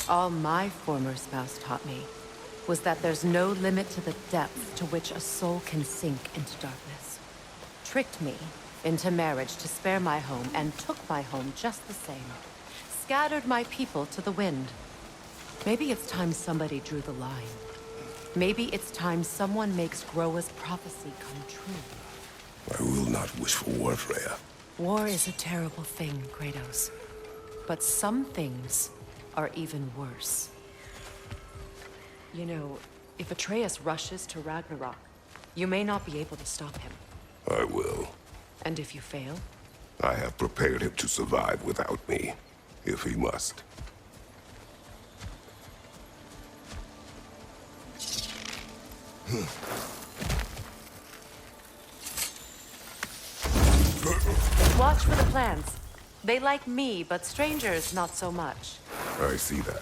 S4: All my former spouse taught me was that there's no limit to the depth to which a soul can sink into darkness. Tricked me into marriage to spare my home and took my home just the same. Scattered my people to the wind. Maybe it's time somebody drew the line. Maybe it's time someone makes Groa's prophecy come true.
S2: I will not wish for war, Freya.
S4: War is a terrible thing, Kratos. But some things are even worse. You know, if Atreus rushes to Ragnarok, you may not be able to stop him.
S2: I will.
S4: And if you fail?
S2: I have prepared him to survive without me, if he must.
S4: Watch for the plants. They like me, but strangers not so much.
S2: I see that.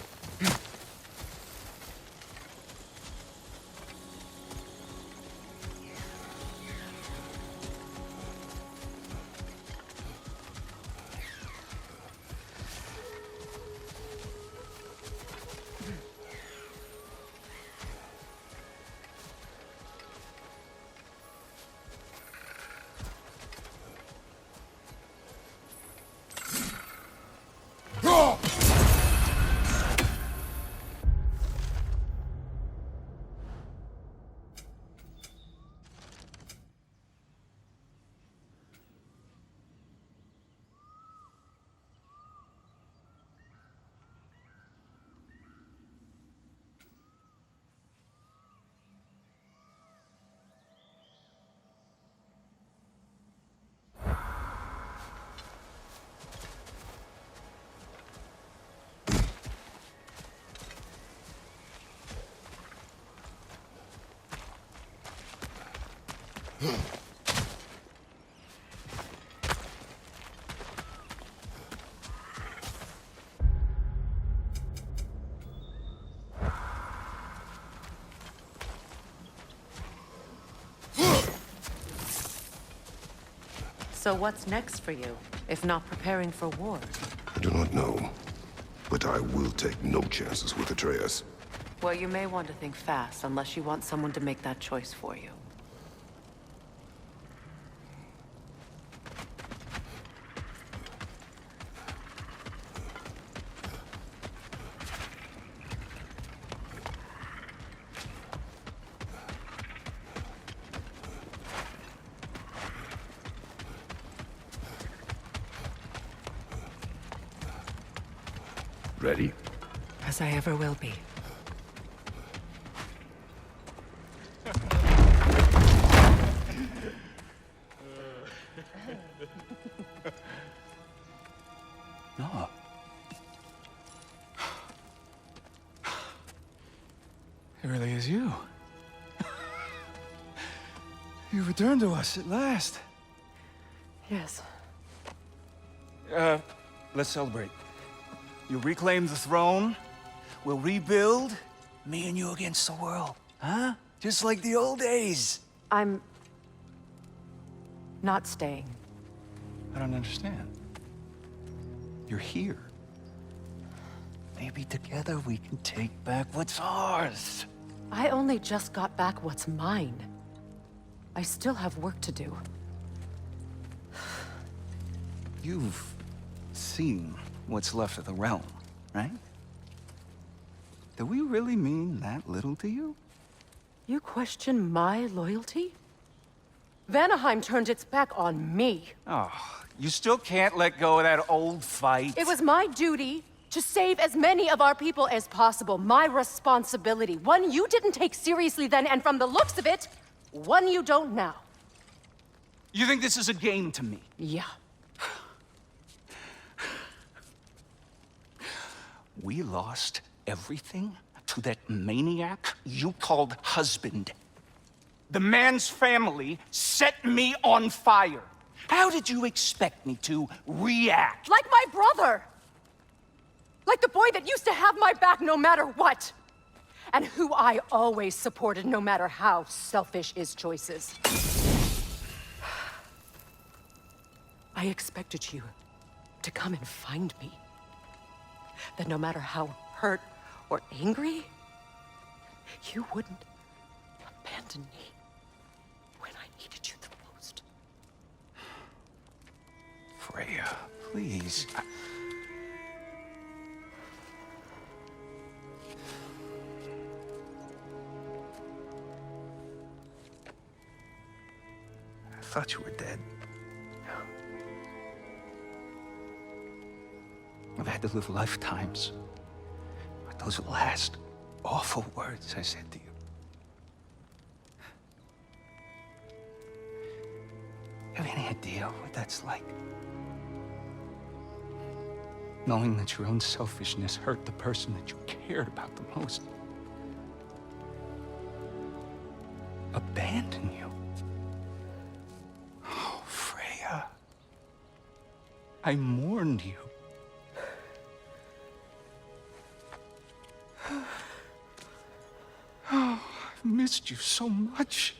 S4: So what's next for you, if not preparing for war?
S2: I do not know, but I will take no chances with Atreus.
S4: Well, you may want to think fast, unless you want someone to make that choice for you.
S2: Ready?
S4: As I ever will be.
S1: No. It really is you. You returned to us at last.
S4: Yes.
S1: Let's celebrate. You reclaim the throne, we'll rebuild, me and you against the world. Huh? Just like the old days.
S4: I'm not staying.
S1: I don't understand. You're here. Maybe together we can take back what's ours.
S4: I only just got back what's mine. I still have work to do.
S1: You've seen what's left of the realm, right? Do we really mean that little to you?
S4: You question my loyalty? Vanaheim turned its back on me.
S1: Oh, you still can't let go of that old fight?
S4: It was my duty to save as many of our people as possible. My responsibility. One you didn't take seriously then, and from the looks of it, one you don't now.
S1: You think this is a game to me?
S4: Yeah.
S1: We lost everything to that maniac you called husband. The man's family set me on fire. How did you expect me to react?
S4: Like my brother! Like the boy that used to have my back no matter what! And who I always supported no matter how selfish his choices. I expected you to come and find me. That no matter how hurt or angry, you wouldn't abandon me when I needed you the most.
S1: Freya, please. I thought you were dead. I've had to live lifetimes with those last awful words I said to you. You have any idea what that's like? Knowing that your own selfishness hurt the person that you cared about the most. Abandon you. Oh, Freya. I mourned you. Oh, I've missed you so much.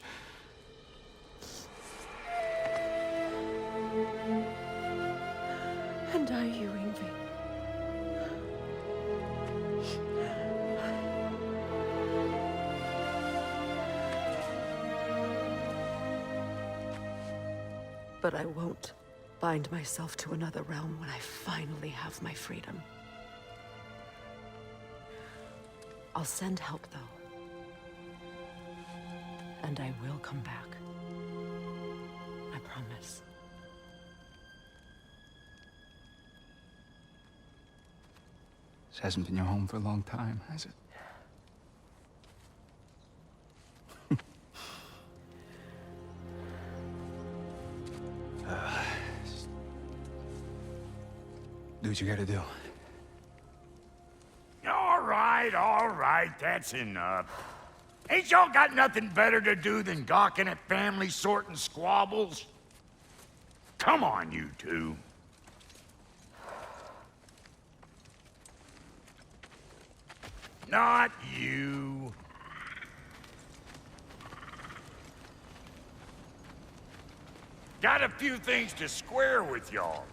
S4: And I, you, Ingvi. But I won't bind myself to another realm when I finally have my freedom. I'll send help, though. And I will come back. I promise.
S1: This hasn't been your home for a long time, has it? Do what you gotta do.
S5: All right, that's enough. Ain't y'all got nothing better to do than gawking at family sorting squabbles? Come on, you two. Not you. Got a few things to square with y'all.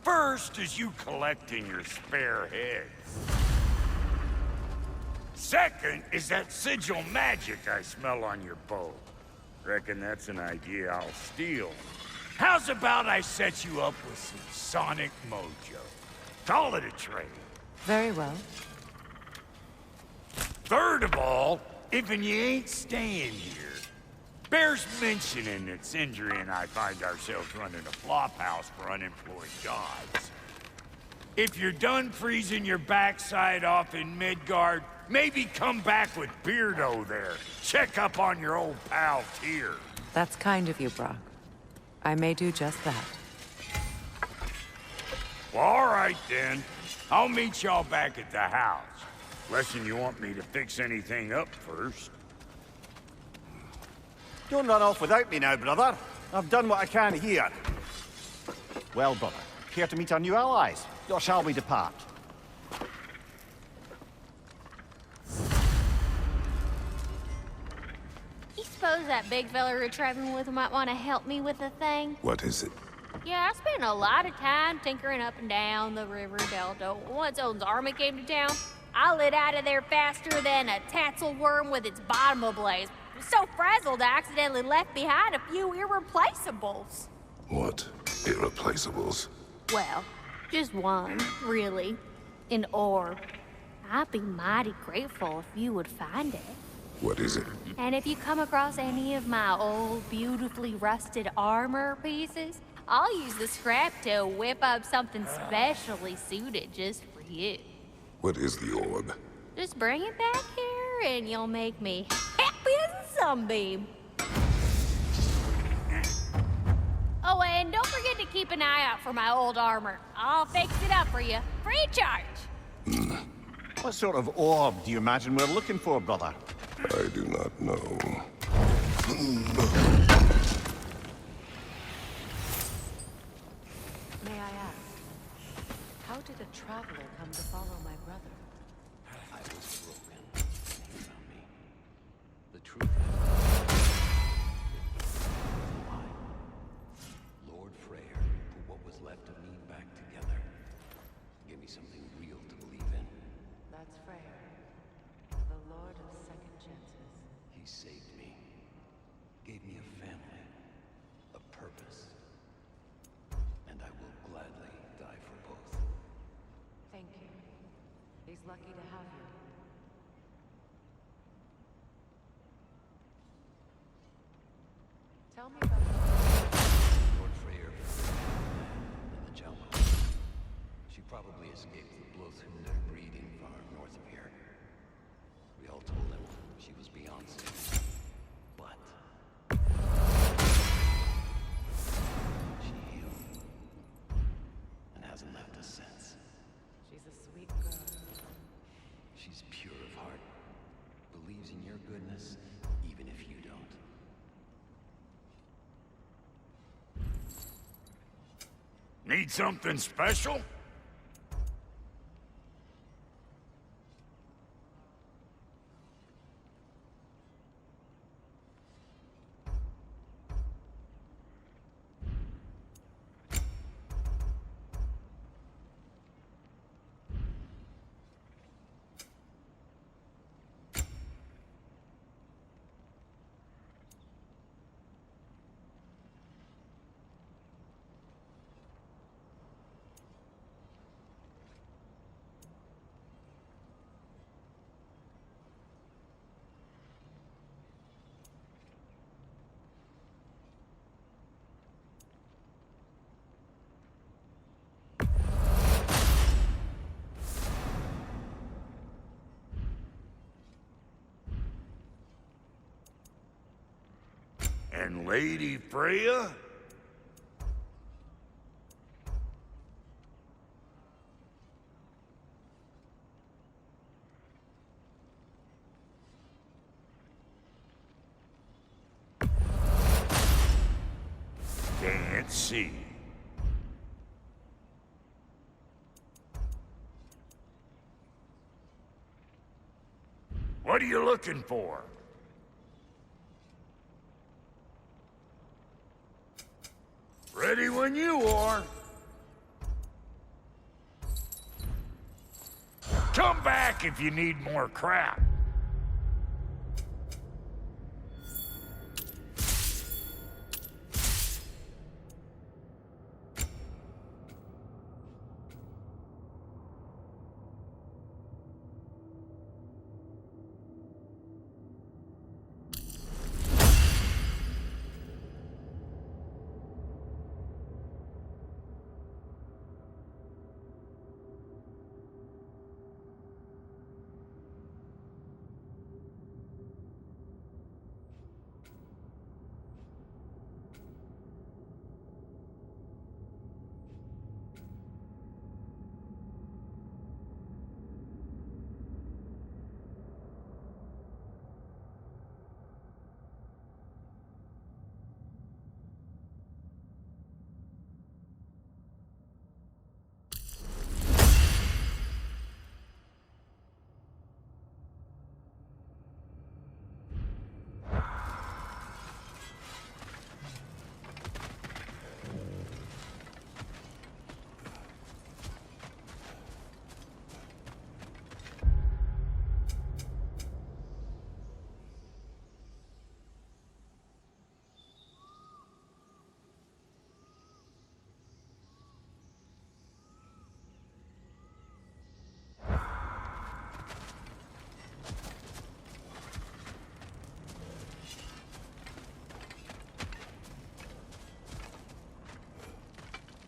S5: First is you collecting your spare heads. Second is that sigil magic I smell on your bow. Reckon that's an idea I'll steal. How's about I set you up with some sonic mojo? Call it a trade.
S4: Very well.
S5: Third of all, if you ain't staying here, bears mentioning that Sindri and I find ourselves running a flophouse for unemployed gods. If you're done freezing your backside off in Midgard, maybe come back with Beardo there. Check up on your old pal Tyr.
S4: That's kind of you, Brock. I may do just that.
S5: Well, all right then. I'll meet y'all back at the house. Unless you want me to fix anything up first.
S3: Don't run off without me now, brother. I've done what I can here. Well, brother, care to meet our new allies? Or shall we depart?
S7: You suppose that big fella we're traveling with might want to help me with a thing?
S2: What is it?
S7: Yeah, I spent a lot of time tinkering up and down the river delta. Once Odin's army came to town, I lit out of there faster than a tassel worm with its bottom ablaze. So frazzled, I accidentally left behind a few irreplaceables.
S2: What? Irreplaceables?
S7: Well, just one, really. An orb. I'd be mighty grateful if you would find it.
S2: What is it?
S7: And if you come across any of my old, beautifully rusted armor pieces, I'll use the scrap to whip up something specially suited just for you.
S2: What is the orb?
S7: Just bring it back here and you'll make me happy as a sunbeam. Oh, and don't forget to keep an eye out for my old armor. I'll fix it up for you, free of charge.
S3: What sort of orb do you imagine we're looking for, brother?
S2: I do not know.
S4: May I ask, how did a traveler come to follow my brother?
S8: I was broken, and he found me. The truth is, why? Lord Freyr put what was left of me back together. Gave me something real to believe in.
S4: That's Freyr, the Lord of Second Chances.
S8: He saved me. Gave me a family. A purpose. And I will gladly die for both.
S4: Thank you. He's lucky to have you. Tell me about
S8: Lord Freyr in the jungle. She probably escaped the Blothhunder breeding farm north of here. We all told him she was beyond safe. But she healed and hasn't left us since.
S4: she's a sweet girl.
S8: She's pure of heart, believes in your goodness, even if you don't.
S5: Need something special? And Lady Freya? Can't see. What are you looking for? Ready when you are. Come back if you need more crap.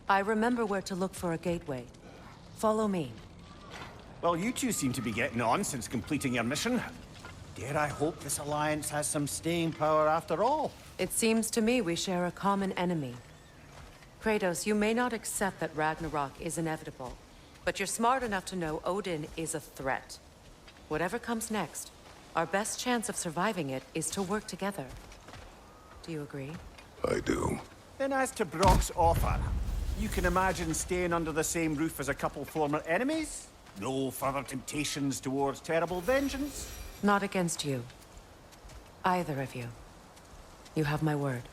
S4: I remember where to look for a gateway. Follow me.
S3: Well, you two seem to be getting on since completing your mission. Dare I hope this alliance has some staying power after all?
S4: It seems to me we share a common enemy. Kratos, you may not accept that Ragnarok is inevitable, but you're smart enough to know Odin is a threat. Whatever comes next, our best chance of surviving it is to work together. Do you agree?
S2: I do.
S3: Then as to Brock's offer, you can imagine staying under the same roof as a couple former enemies? No further temptations towards terrible vengeance?
S4: Not against you. Either of you. You have my word.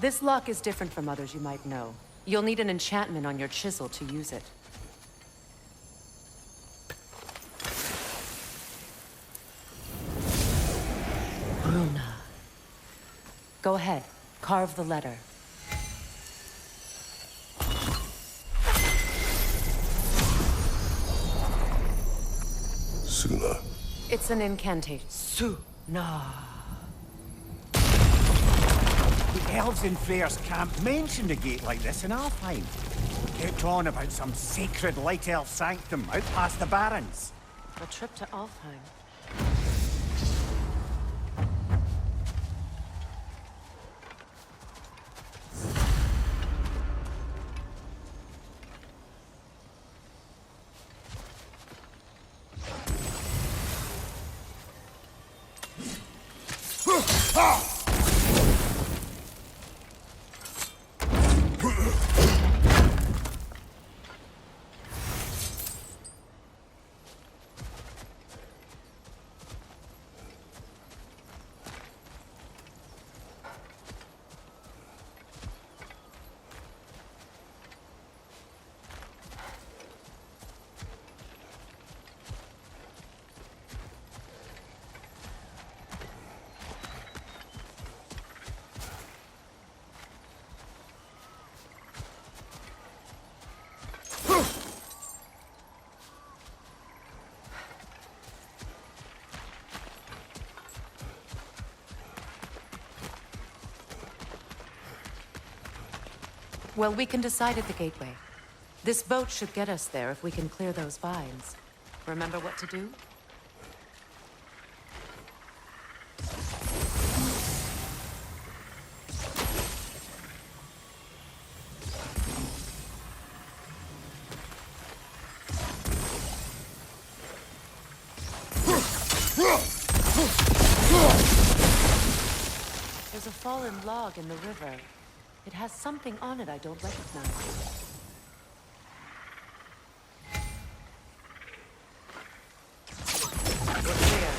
S4: This lock is different from others you might know. You'll need an enchantment on your chisel to use it. Bruna. Go ahead. Carve the letter.
S2: Suna.
S4: It's an incantation. Suna.
S3: The elves in Freyr's camp mentioned a gate like this in Alfheim. Kept on about some sacred light elf sanctum out past the Barrens.
S4: A trip to Alfheim. Well, we can decide at the gateway. This boat should get us there if we can clear those vines. Remember what to do? There's a fallen log in the river. It has something on it I don't recognize. We're clear.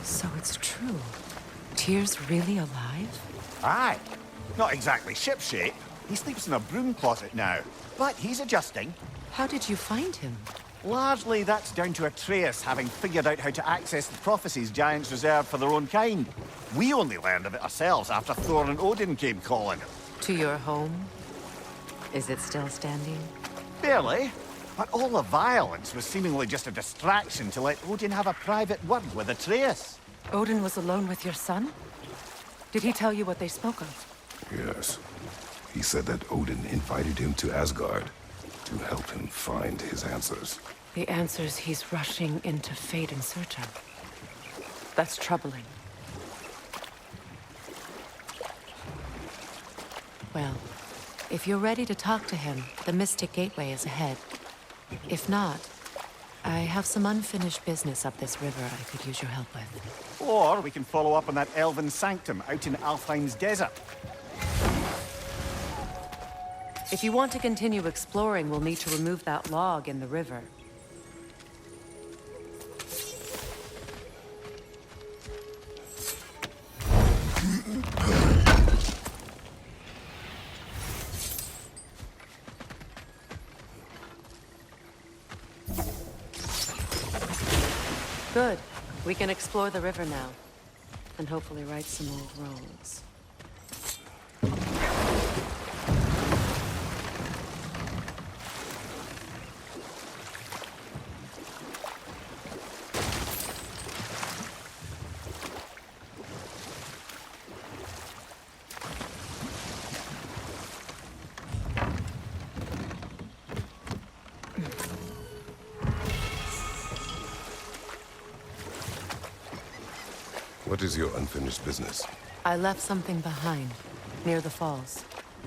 S4: So it's true. Tyr's really alive?
S3: Aye. Not exactly shipshape. He sleeps in a broom closet now. But he's adjusting.
S4: How did you find him?
S3: Largely, that's down to Atreus having figured out how to access the prophecies giants reserved for their own kind. We only learned of it ourselves after Thor and Odin came calling.
S4: To your home? Is it still standing?
S3: Barely. But all the violence was seemingly just a distraction to let Odin have a private word with Atreus.
S4: Odin was alone with your son? Did he tell you what they spoke of?
S2: Yes. He said that Odin invited him to Asgard to help him find his answers.
S4: The answers he's rushing into fate in search of. That's troubling. Well, if you're ready to talk to him, the Mystic Gateway is ahead. If not, I have some unfinished business up this river I could use your help with.
S3: Or we can follow up on that elven sanctum out in Alfheim's desert.
S4: If you want to continue exploring, we'll need to remove that log in the river. Good. We can explore the river now. And hopefully right some old wrongs.
S2: What is your unfinished business?
S4: I left something behind, near the falls.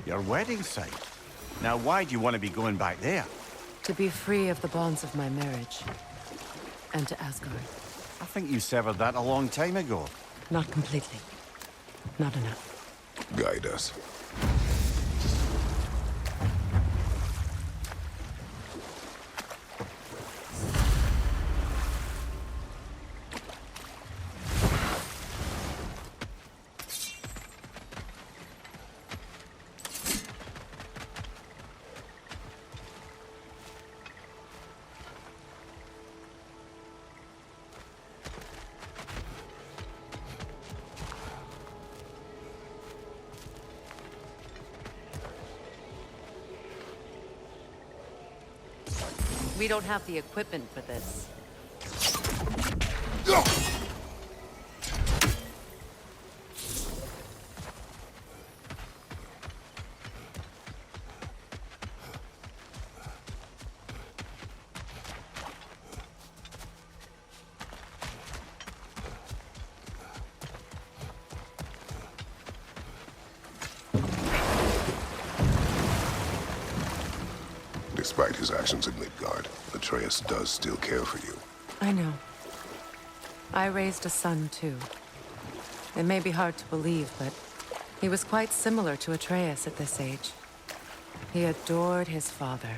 S3: Your wedding site. Now, why do you want to be going back there?
S4: To be free of the bonds of my marriage. And to Asgard.
S3: I think you severed that a long time ago.
S4: Not completely. Not enough.
S2: Guide us.
S4: We don't have the equipment for this.
S2: Despite his actions in Midgard, Atreus does still care for you.
S4: I know. I raised a son, too. It may be hard to believe, but he was quite similar to Atreus at this age. He adored his father,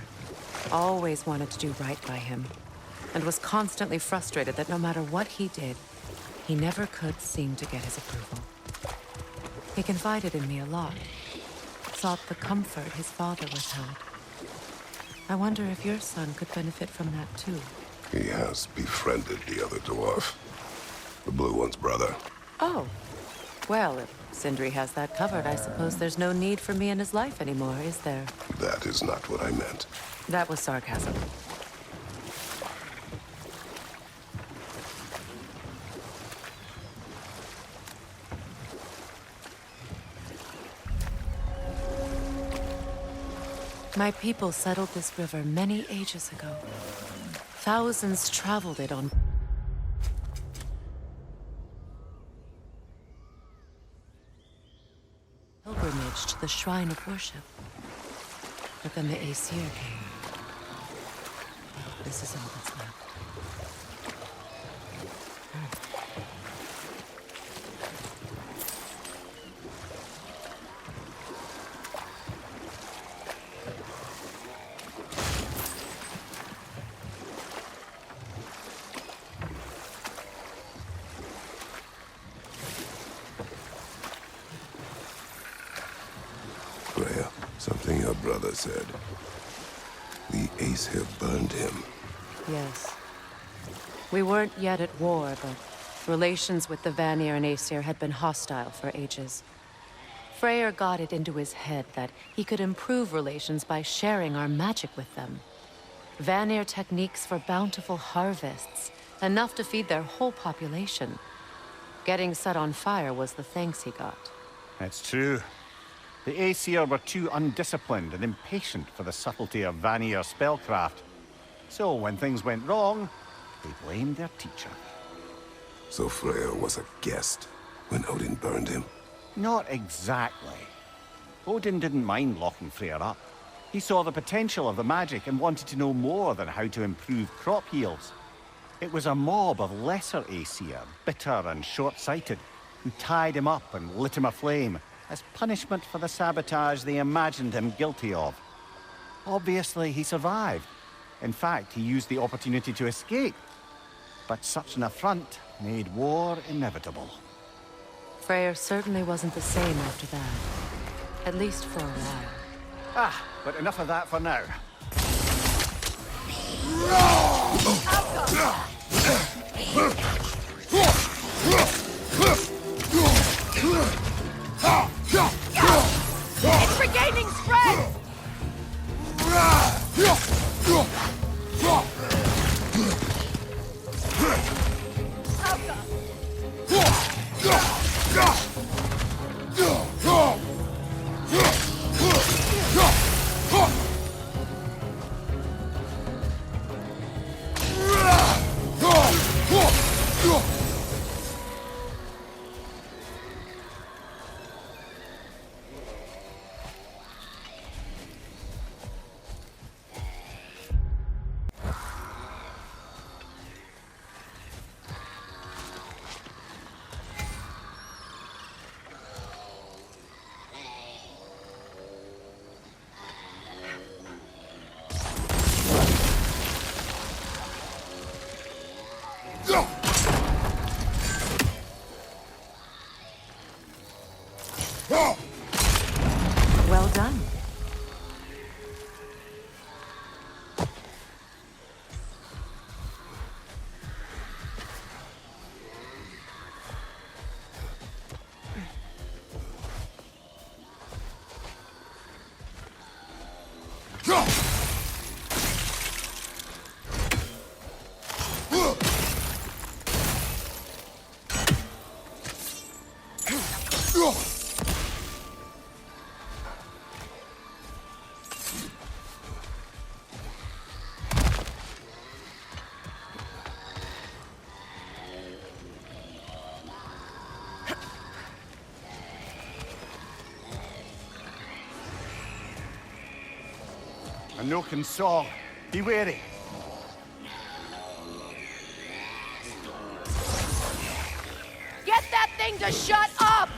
S4: always wanted to do right by him, and was constantly frustrated that no matter what he did, he never could seem to get his approval. He confided in me a lot, sought the comfort his father withheld. I wonder if your son could benefit from that, too.
S2: He has befriended the other dwarf. The blue one's brother.
S4: Oh. Well, if Sindri has that covered, I suppose there's no need for me in his life anymore, is there?
S2: That is not what I meant.
S4: That was sarcasm. My people settled this river many ages ago. Thousands traveled it on pilgrimage to the shrine of worship. But then the Aesir came. This is all that's left.
S2: Freya, something your brother said. The Aesir burned him.
S4: Yes. We weren't yet at war, but relations with the Vanir and Aesir had been hostile for ages. Freyr got it into his head that he could improve relations by sharing our magic with them. Vanir techniques for bountiful harvests, enough to feed their whole population. Getting set on fire was the thanks he got.
S3: It's true. The Aesir were too undisciplined and impatient for the subtlety of Vanir spellcraft. So when things went wrong, they blamed their teacher.
S2: So Freya was a guest when Odin burned him?
S3: Not exactly. Odin didn't mind locking Freyr up. He saw the potential of the magic and wanted to know more than how to improve crop yields. It was a mob of lesser Aesir, bitter and short-sighted, who tied him up and lit him aflame as punishment for the sabotage they imagined him guilty of. Obviously, he survived. In fact, he used the opportunity to escape. But such an affront made war inevitable.
S4: Freyr certainly wasn't the same after that. At least for a while.
S3: But enough of that for now.
S6: It's regaining strength!
S4: Well done.
S3: And no can saw. Be wary.
S6: Get that thing to shut up!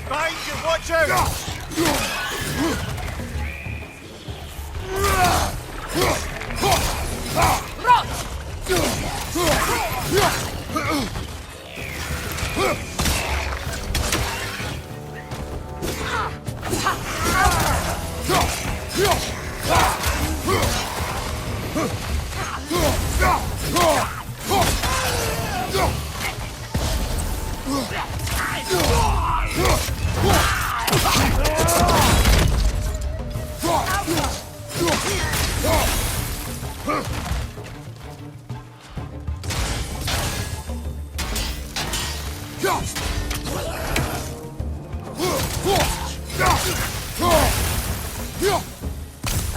S3: Behind you, watch out!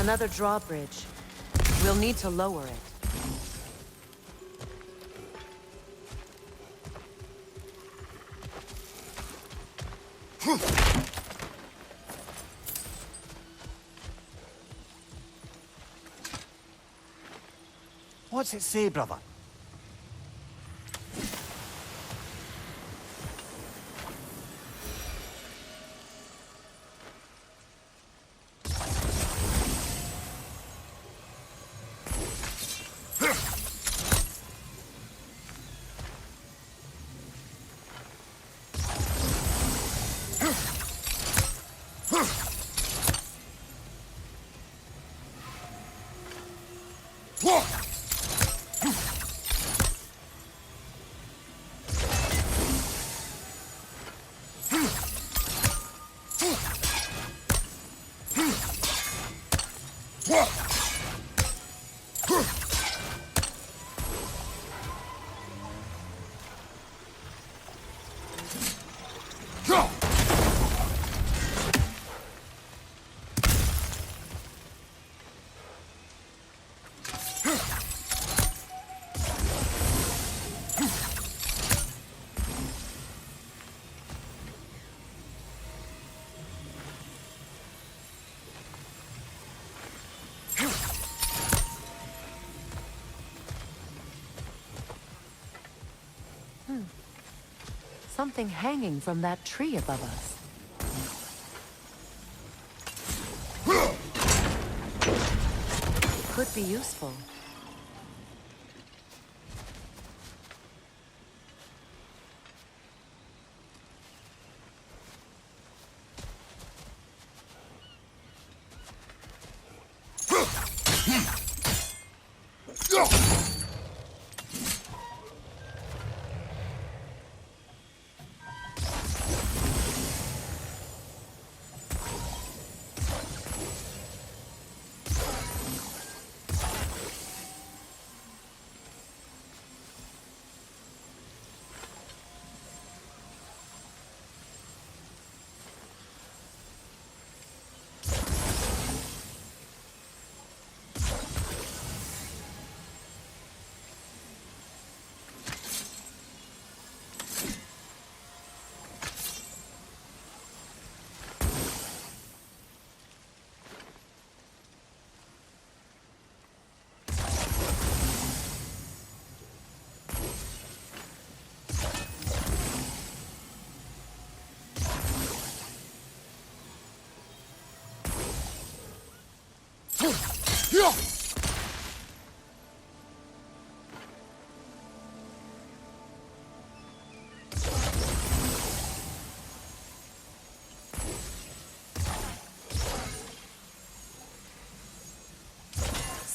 S4: Another drawbridge. We'll need to lower it.
S3: What's it say, brother?
S4: Something hanging from that tree above us. Could be useful.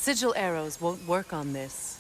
S4: Sigil arrows won't work on this.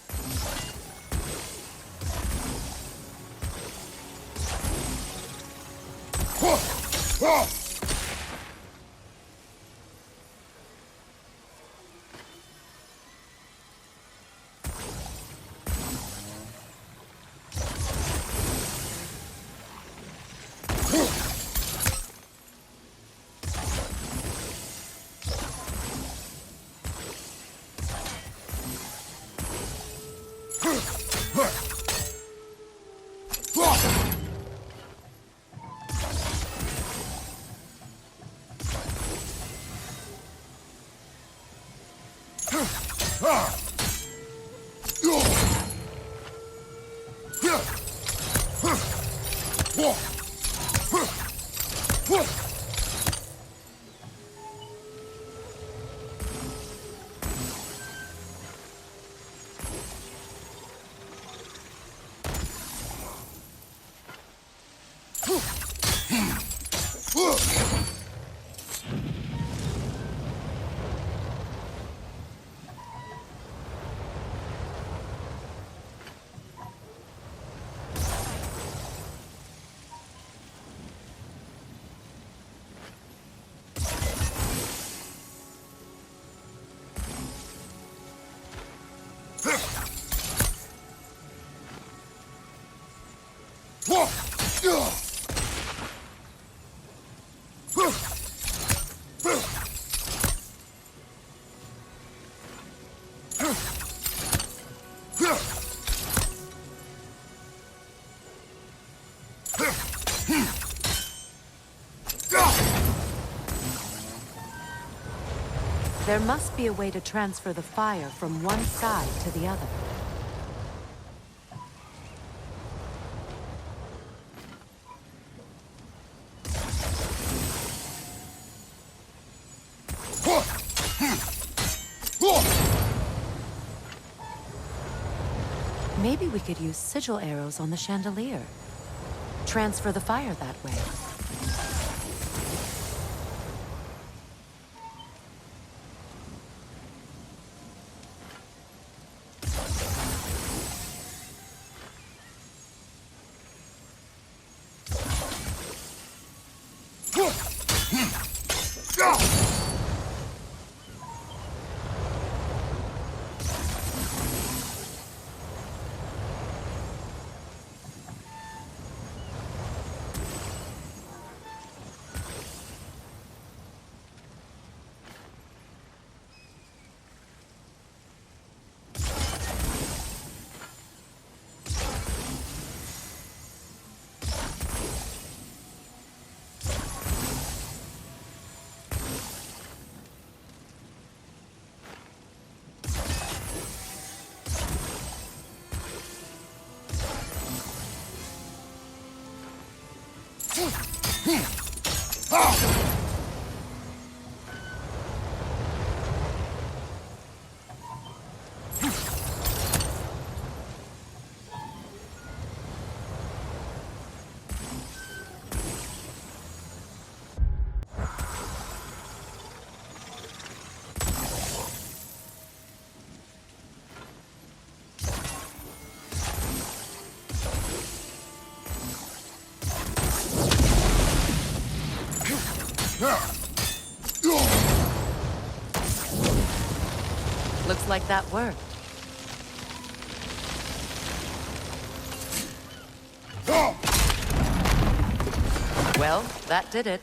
S4: There must be a way to transfer the fire from one side to the other. Maybe we could use sigil arrows on the chandelier. Transfer the fire that way. Looks like that worked. Well, that did it.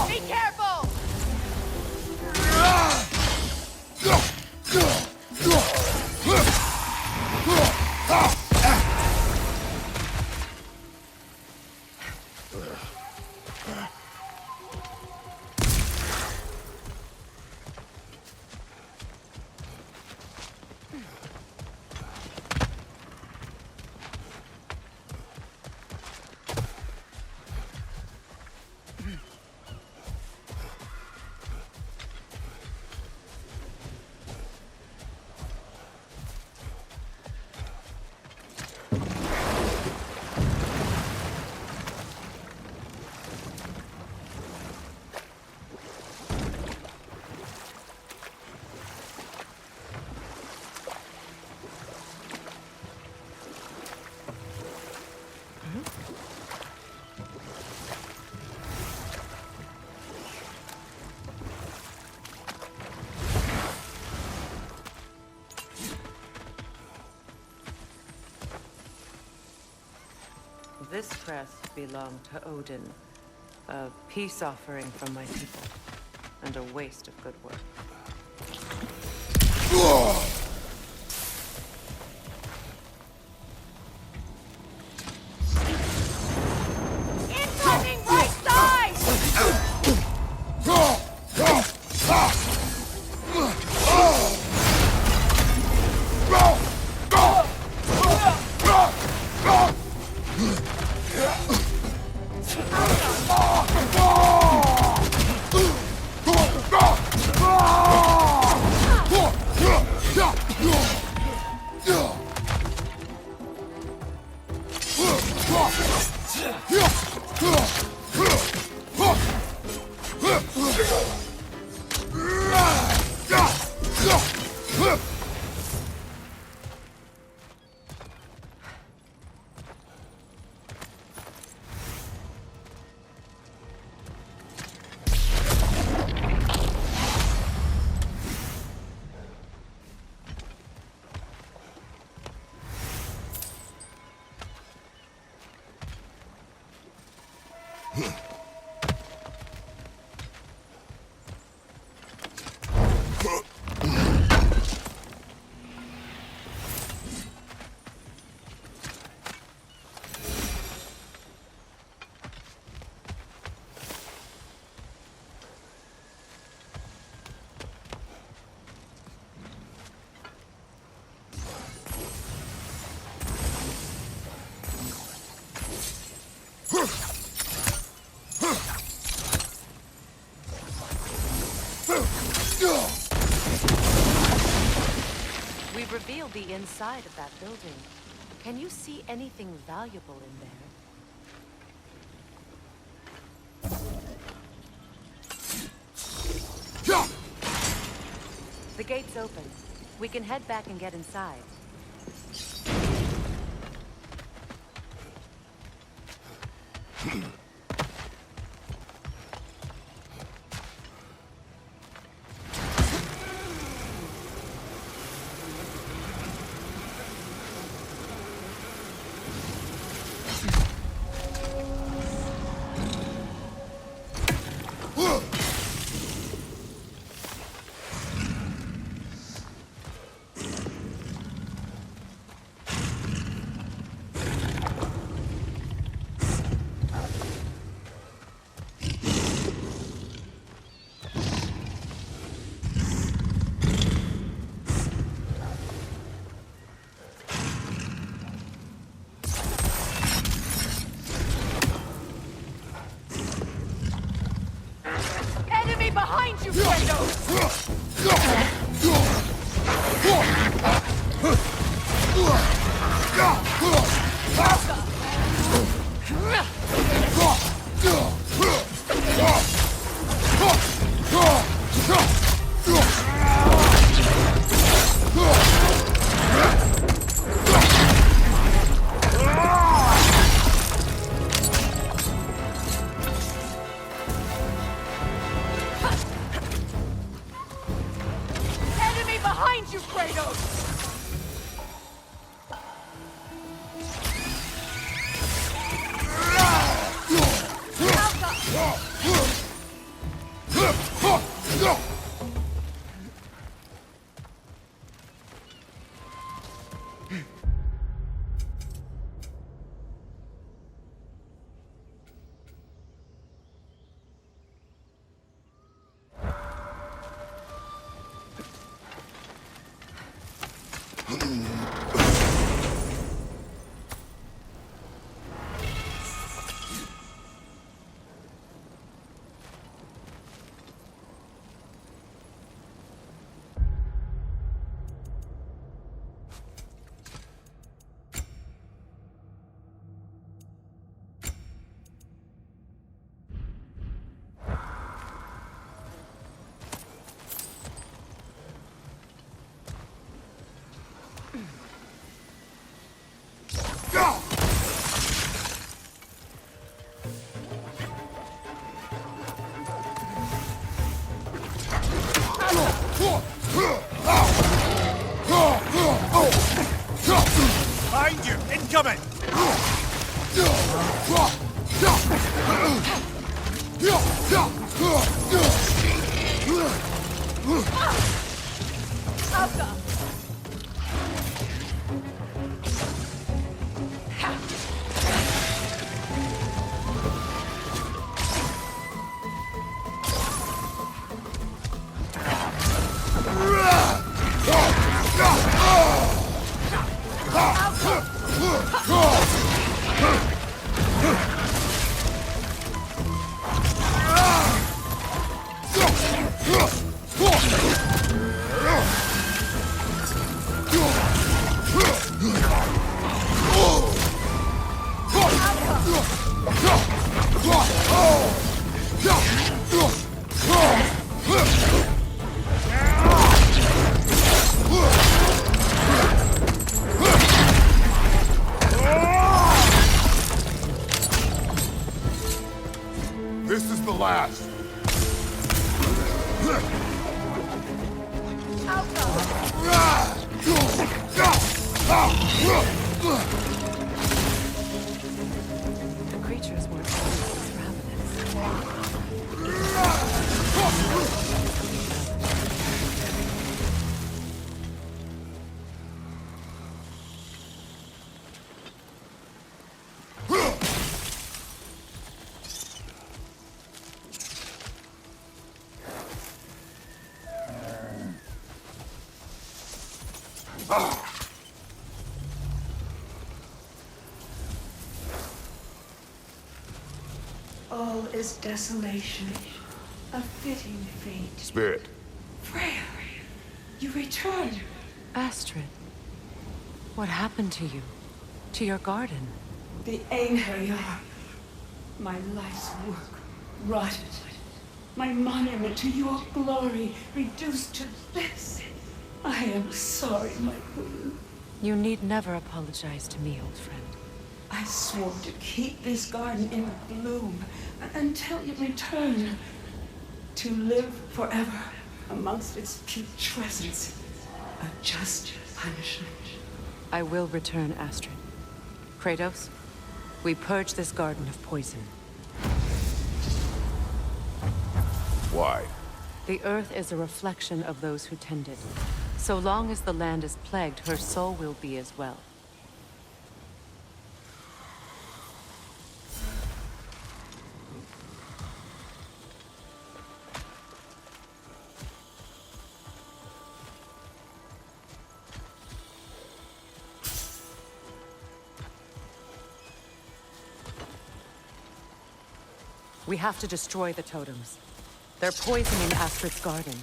S6: Be careful!
S4: This crest belonged to Odin, a peace offering from my people, and a waste of good work.
S6: Incoming right side!
S4: We've revealed the inside of that building. Can you see anything valuable in there? The gate's open. We can head back and get inside.
S6: Behind you, Kratos! Behind you, Kratos!
S5: Behind you! Incoming!
S2: This is the last.
S4: The creatures weren't always ravenous.
S9: All is desolation, a fitting fate.
S2: Spirit,
S9: Freya, you returned.
S4: Astrid, what happened to you? To your garden?
S9: The Einherjar. My life's work rotted. My monument to your glory reduced to this. I am sorry, my queen.
S4: You need never apologize to me, old friend.
S9: I swore to keep this garden in bloom until you return. To live forever amongst its putrescence. A just punishment.
S4: I will return, Astrid. Kratos, we purge this garden of poison.
S2: Why?
S4: The earth is a reflection of those who tend it. So long as the land is plagued, her soul will be as well. We have to destroy the totems. They're poisoning Astrid's garden.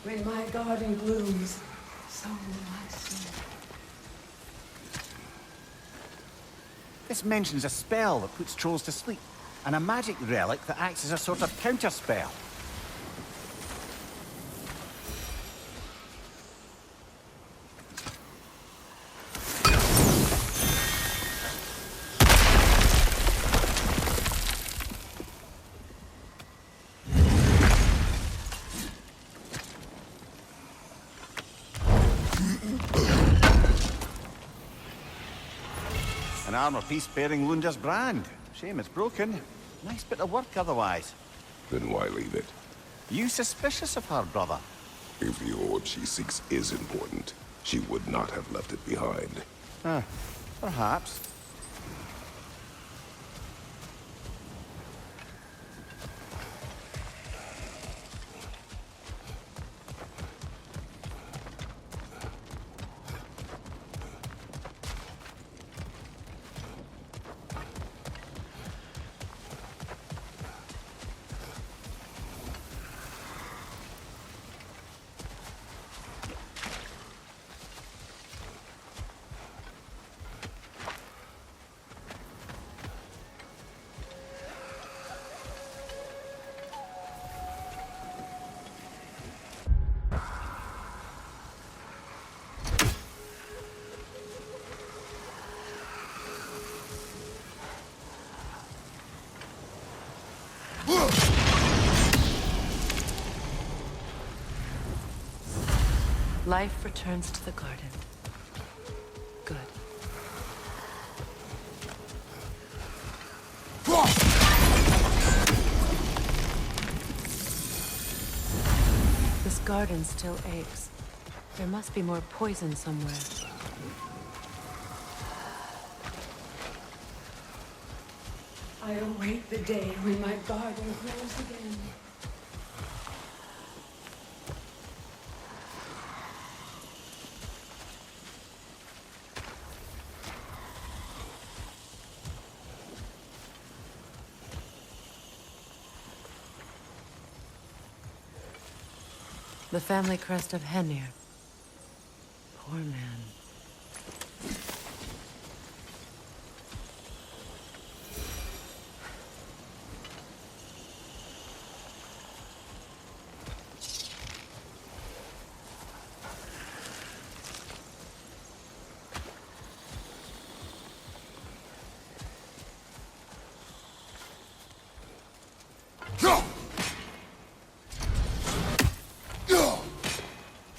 S9: When my garden blooms, so will my soul.
S3: This mentions a spell that puts trolls to sleep, and a magic relic that acts as a sort of counterspell. An armor piece bearing Lunda's brand. Shame it's broken. Nice bit of work otherwise.
S2: Then why leave it?
S3: You suspicious of her, brother?
S2: If the orb she seeks is important, she would not have left it behind.
S3: Perhaps.
S4: Life returns to the garden. Good. This garden still aches. There must be more poison somewhere.
S9: I await the day when my garden grows again.
S4: The family crest of Henir. Poor man.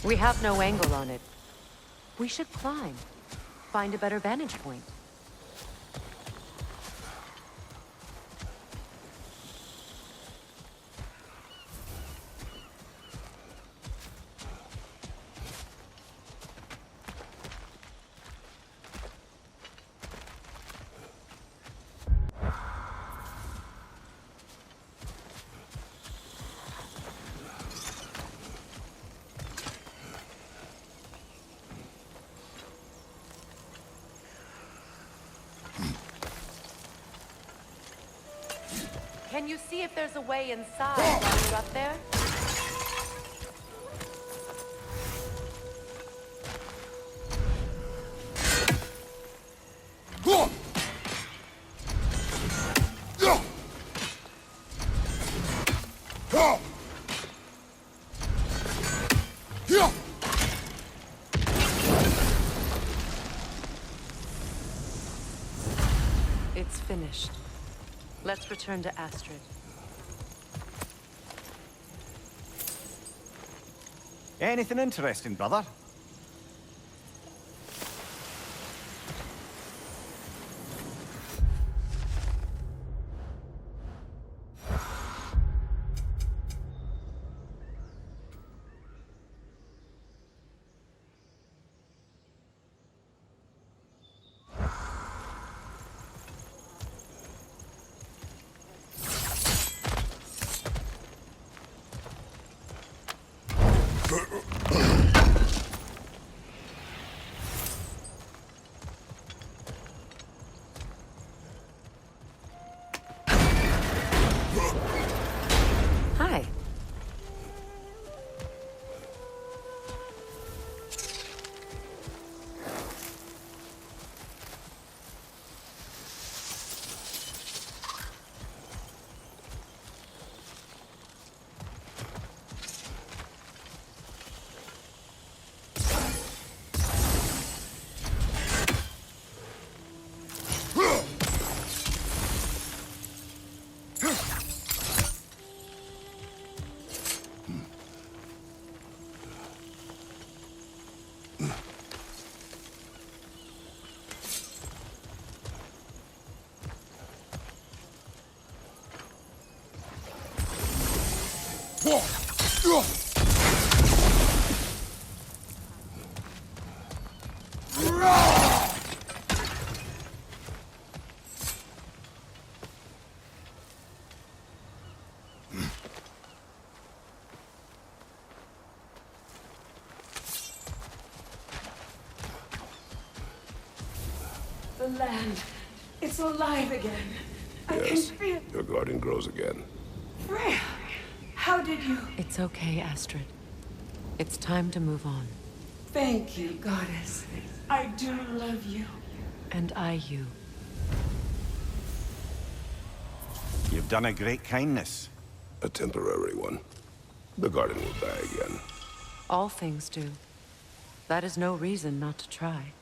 S4: We have no angle on it. We should climb. Find a better vantage point. Can you see if there's a way inside while you're up there? It's finished. Let's return to Astrid.
S3: Anything interesting, brother?
S4: Hi.
S9: The land. It's alive again. I can
S2: Yes,
S9: feel
S2: your garden grows again.
S9: Freya. How did you?
S4: It's okay, Astrid. It's time to move on.
S9: Thank you, goddess. I do love you.
S4: And I you.
S3: You've done a great kindness.
S2: A temporary one. The garden will die again.
S4: All things do. That is no reason not to try.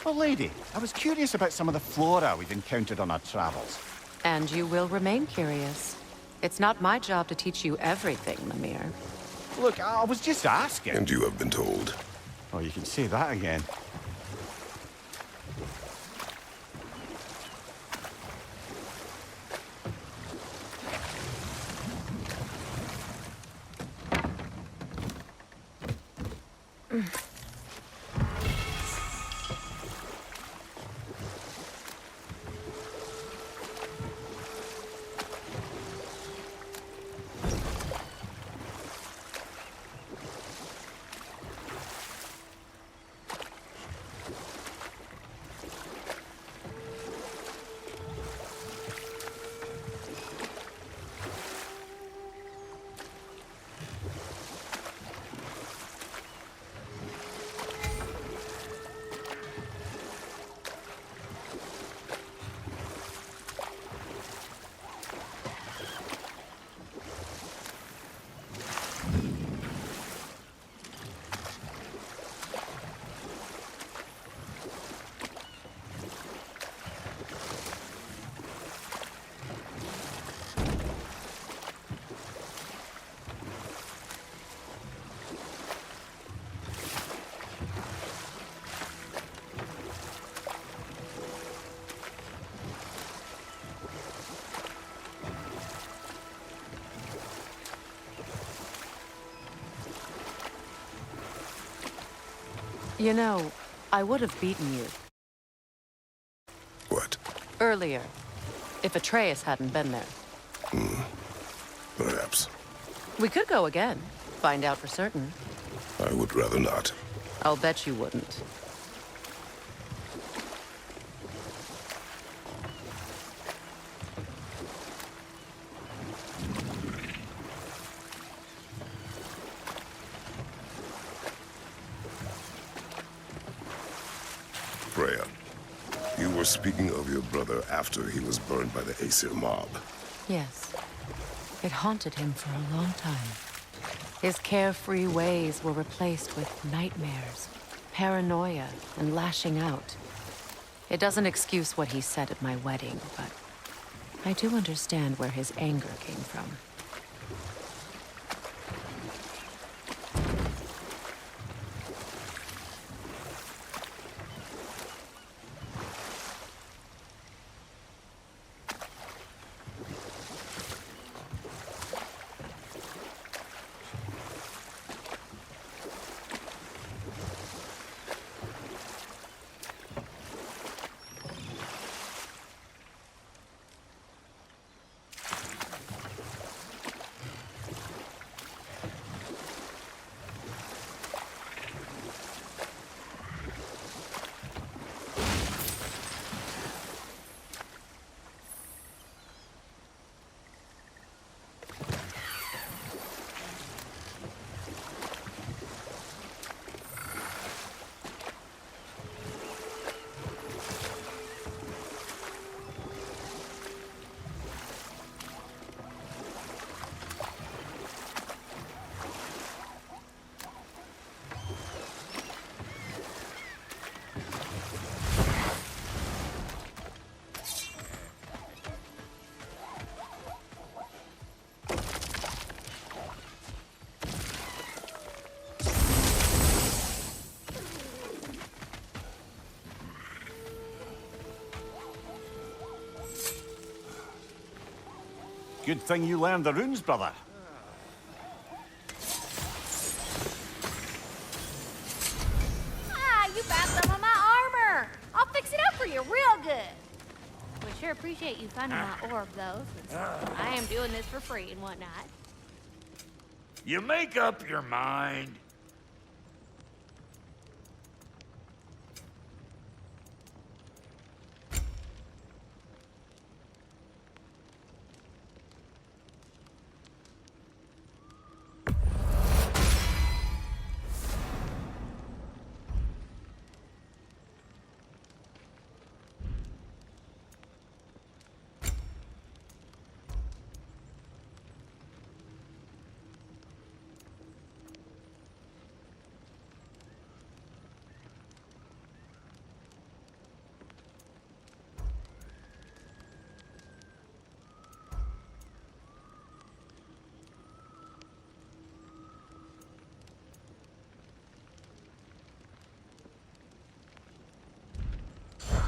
S3: Well, lady, I was curious about some of the flora we've encountered on our travels.
S4: And you will remain curious. It's not my job to teach you everything, Mimir.
S3: Look, I was just asking.
S2: And you have been told.
S3: Oh, you can say that again.
S4: You know, I would have beaten you
S2: What?
S4: earlier, if Atreus hadn't been there.
S2: Perhaps.
S4: We could go again, find out for certain.
S2: I would rather not.
S4: I'll bet you wouldn't.
S2: Freya, you were speaking of your brother after he was burned by the Aesir mob.
S4: Yes. It haunted him for a long time. His carefree ways were replaced with nightmares, paranoia, and lashing out. It doesn't excuse what he said at my wedding, but I do understand where his anger came from.
S3: Good thing you learned the runes, brother.
S7: Ah, you found some of my armor. I'll fix it up for you real good. Would sure appreciate you finding my orb, though, since I am doing this for free and whatnot.
S5: You make up your mind.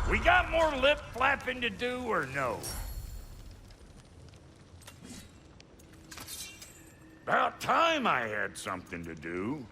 S5: We got more lip flapping to do or no? About time I had something to do.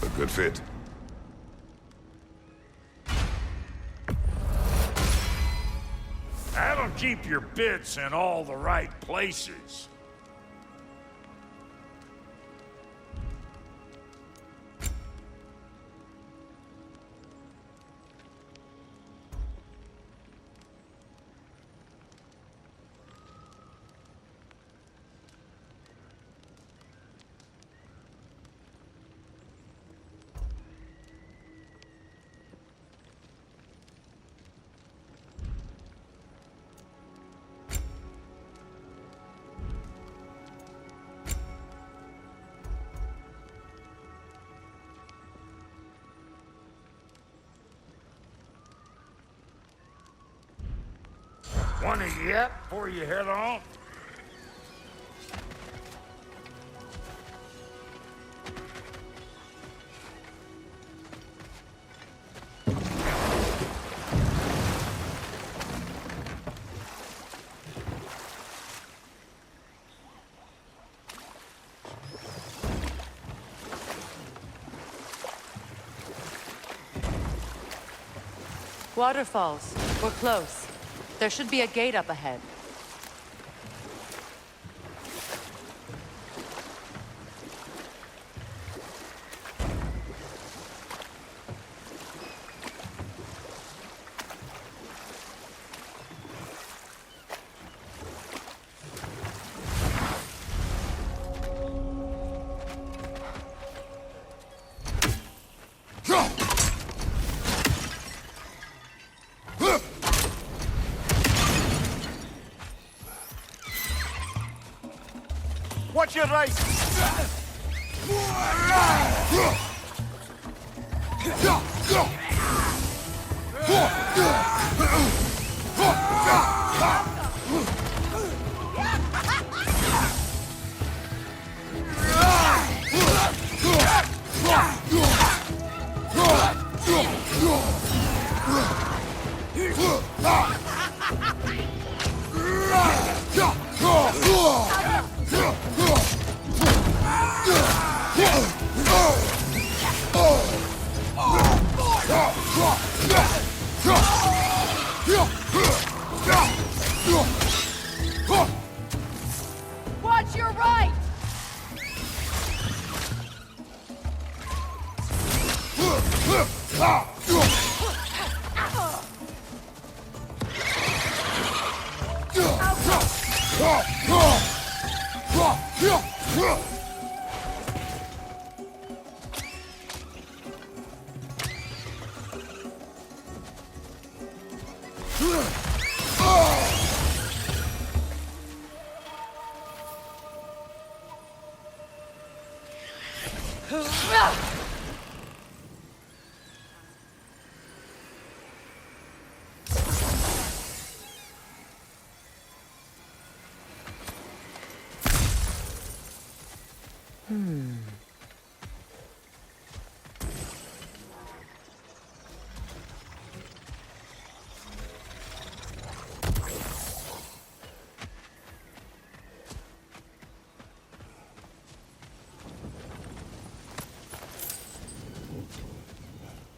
S2: A good fit.
S5: That'll keep your bits in all the right places. Want to yet before you head on?
S4: Waterfalls. We're close. There should be a gate up ahead.
S3: Watch your right!
S6: Watch your right!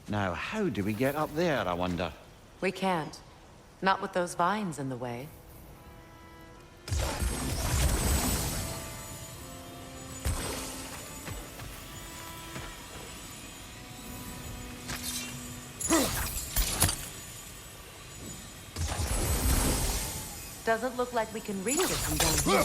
S3: Now, how do we get up there, I wonder?
S4: We can't. Not with those vines in the way. Doesn't look like we can reach it from down here.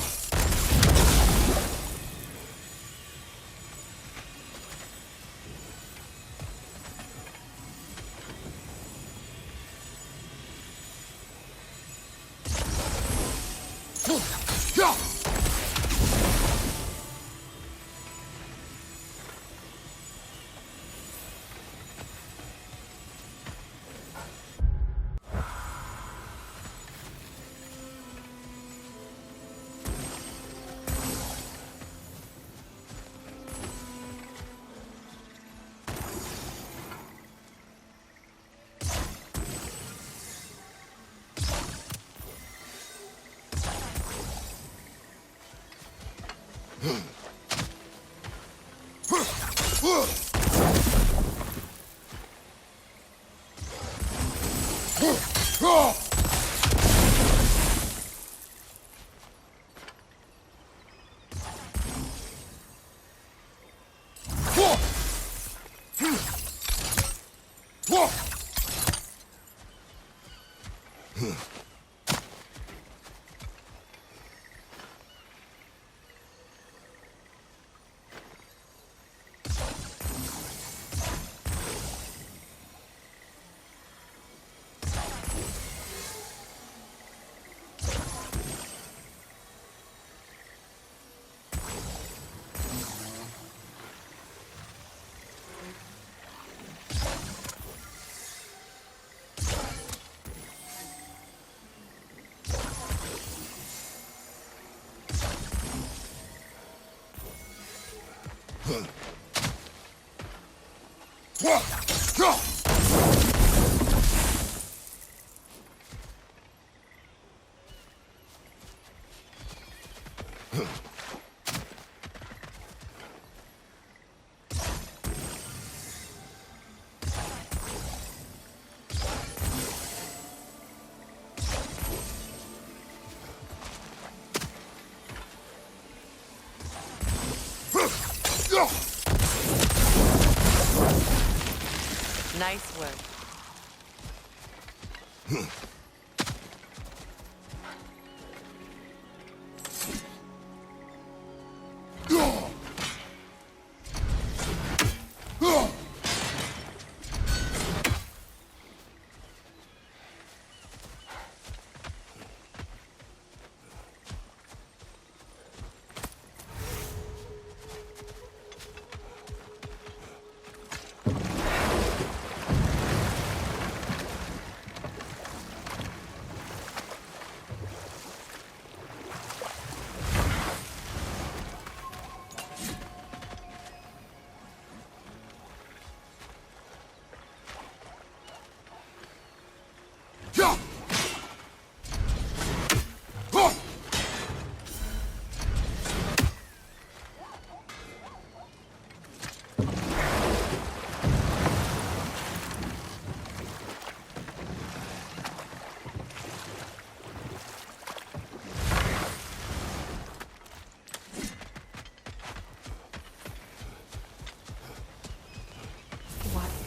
S4: Nice work.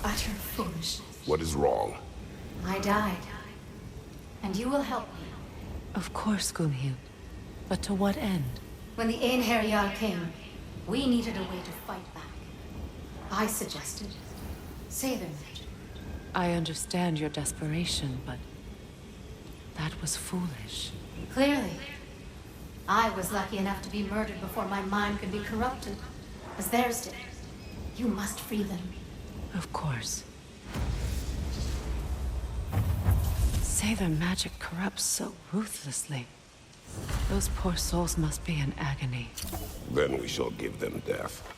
S10: Utter foolishness.
S2: What is wrong?
S10: I died. And you will help me.
S4: Of course, Gunhild. But to what end?
S10: When the Einherjar came, we needed a way to fight back. I suggested Seidr magic.
S4: I understand your desperation, but that was foolish.
S10: Clearly. I was lucky enough to be murdered before my mind could be corrupted, as theirs did. You must free them.
S4: Of course. Seidr magic corrupts so ruthlessly. Those poor souls must be in agony.
S2: Then we shall give them death.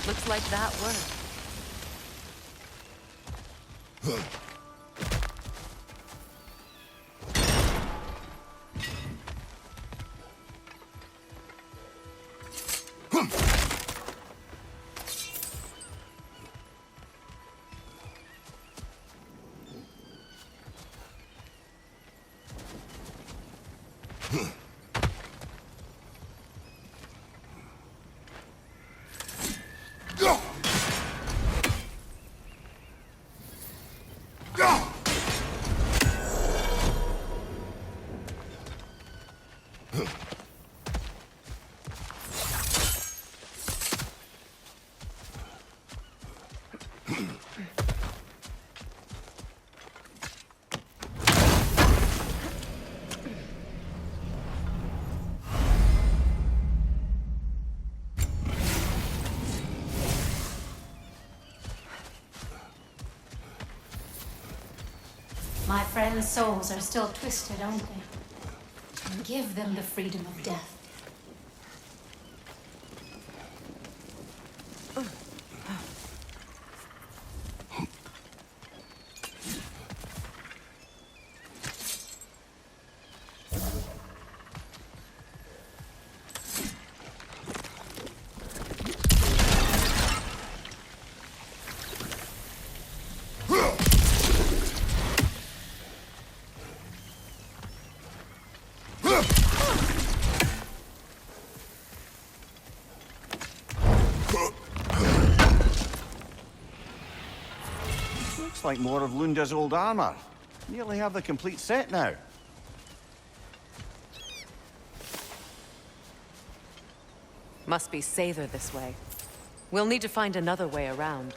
S4: Looks like that worked.
S10: My friends' souls are still twisted, aren't they? Give them the freedom of death.
S3: Looks like more of Lunda's old armor. Nearly have the complete set now.
S4: Must be safer this way. We'll need to find another way around.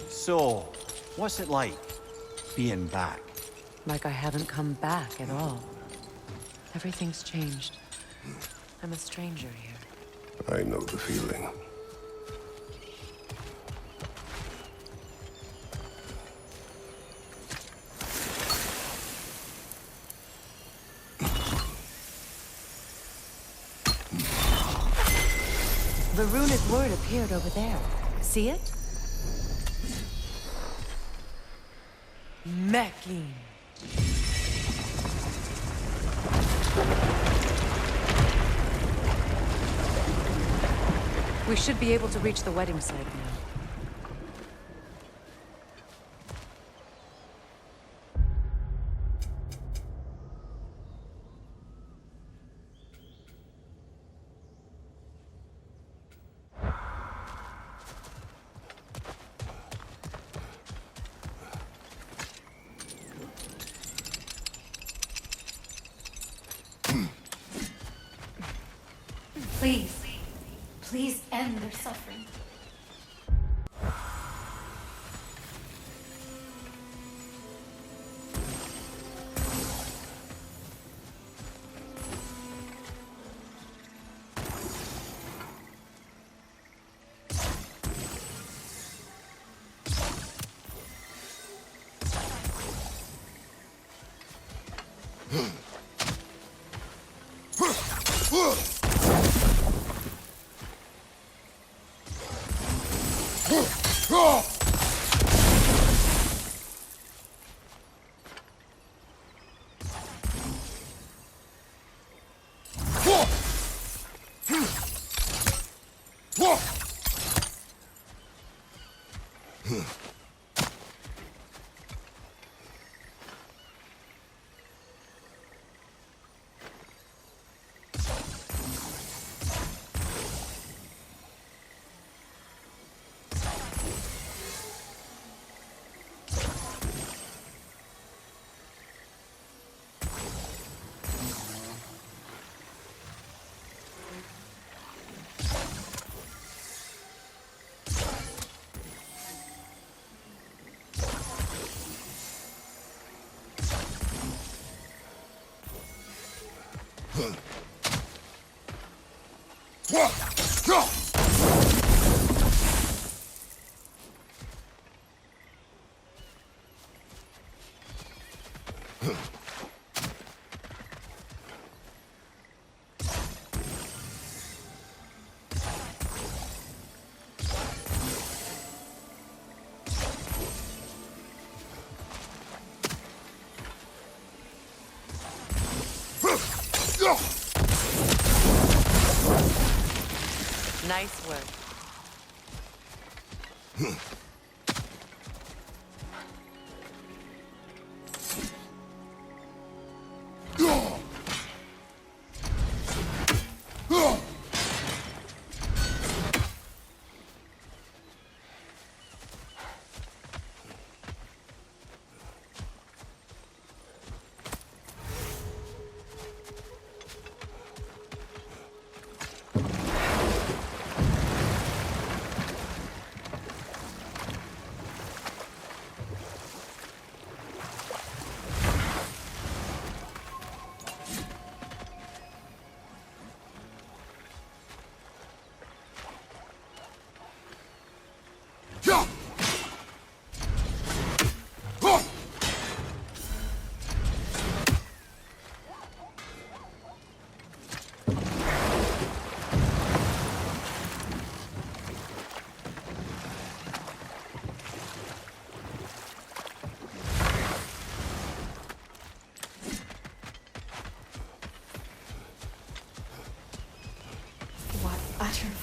S3: So, what's it like, being back?
S4: Like I haven't come back at all. Everything's changed. I'm a stranger here.
S2: I know the feeling.
S4: The runic word appeared over there. See it? Mecking. We should be able to reach the wedding site now.
S10: Please, please end their suffering.
S4: Nice work.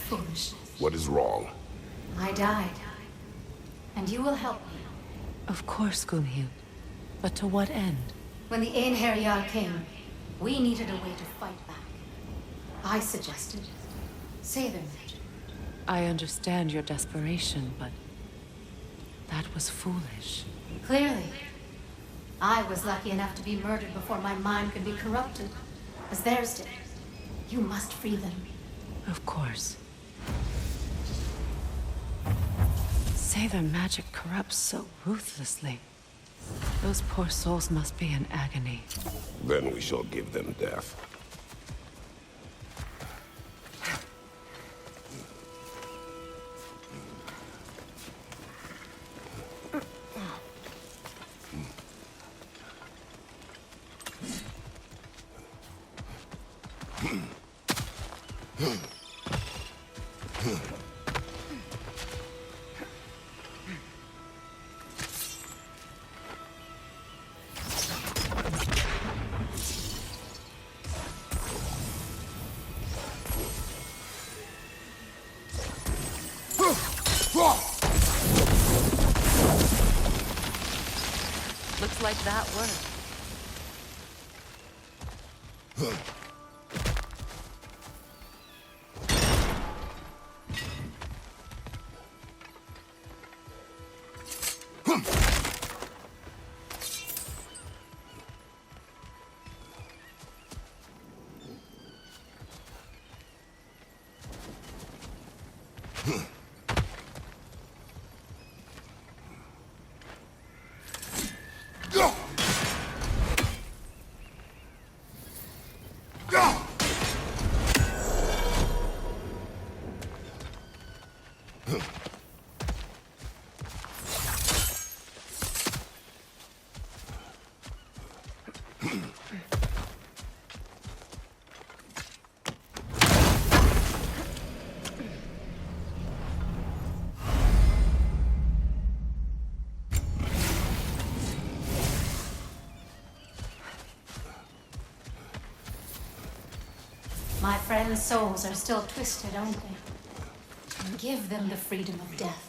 S10: foolishness.
S2: What is wrong?
S10: I died. And you will help me.
S4: Of course, Gunhild. But to what end?
S10: When the Einherjar came, we needed a way to fight back. I suggested Saber magic.
S4: I understand your desperation, but that was foolish.
S10: Clearly. I was lucky enough to be murdered before my mind could be corrupted, as theirs did. You must free them.
S4: Of course. Say their magic corrupts so ruthlessly. Those poor souls must be in agony.
S2: Then we shall give them death.
S4: Looks like that worked.
S10: My friends' souls are still twisted, aren't they? Give them the freedom of death.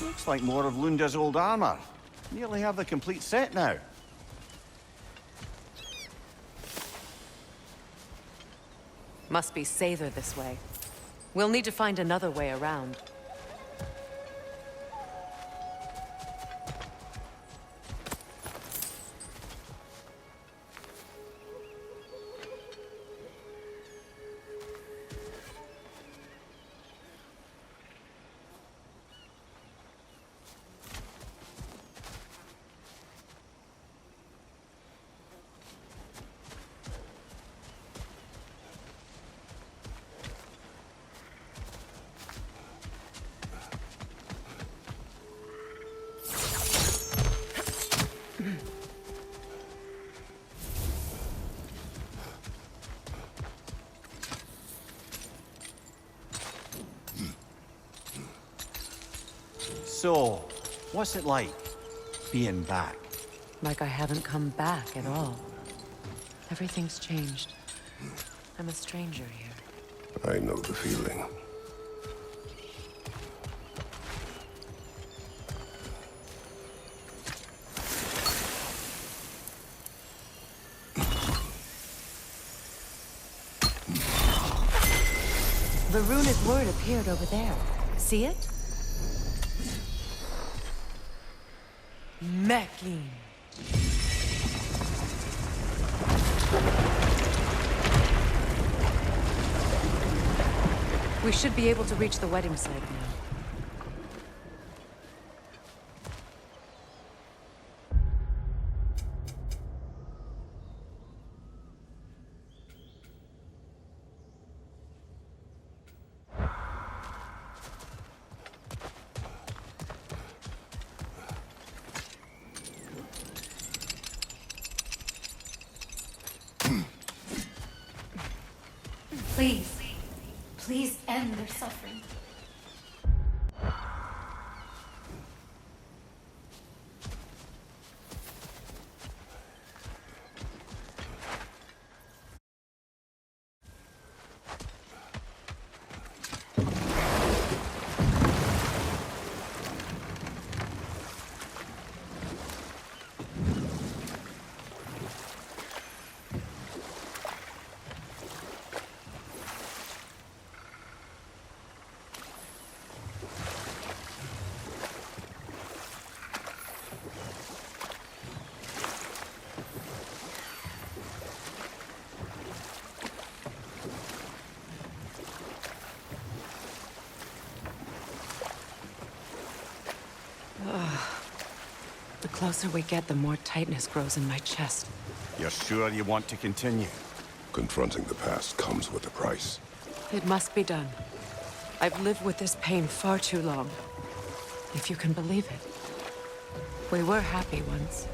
S3: Looks like more of Lunda's old armor. Nearly have the complete set now.
S4: Must be Sather this way. We'll need to find another way around.
S3: So, what's it like, being back?
S4: Like I haven't come back at all. Everything's changed. I'm a stranger here.
S2: I know the feeling.
S4: The runic word appeared over there. See it? Mekin. We should be able to reach the wedding site now.
S10: Please end their suffering.
S4: The closer we get, the more tightness grows in my chest.
S3: You're sure you want to continue?
S2: Confronting the past comes with a price.
S4: It must be done. I've lived with this pain far too long. If you can believe it. We were happy once.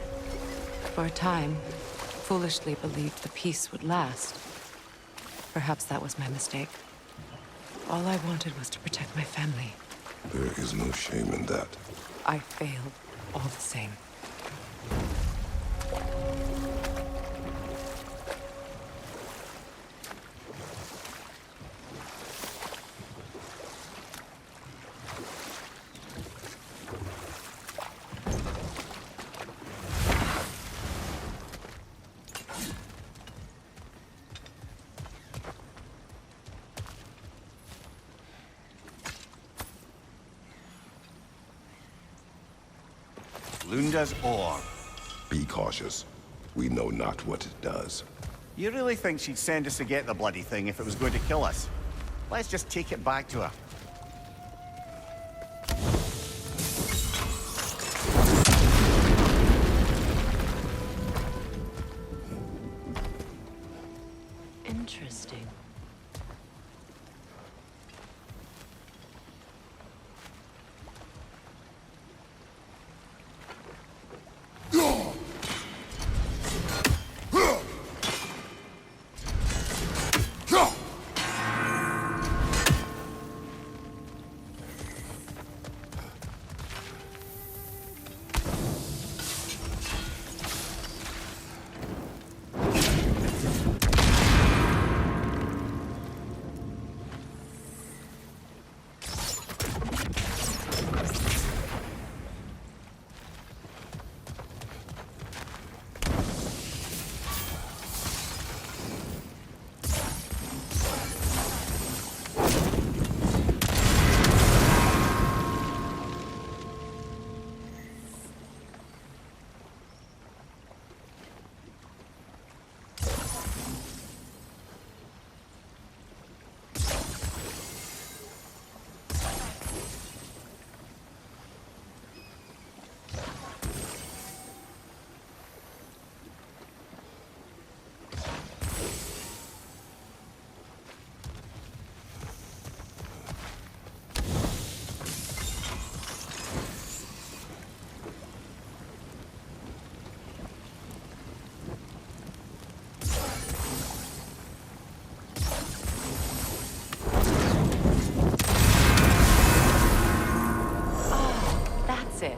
S4: For a time, foolishly believed the peace would last. Perhaps that was my mistake. All I wanted was to protect my family.
S2: There is no shame in that.
S4: I failed, all the same.
S3: Lunda's ore.
S2: Be cautious. We know not what it does.
S3: You really think she'd send us to get the bloody thing if it was going to kill us? Let's just take it back to her.
S4: Interesting. It.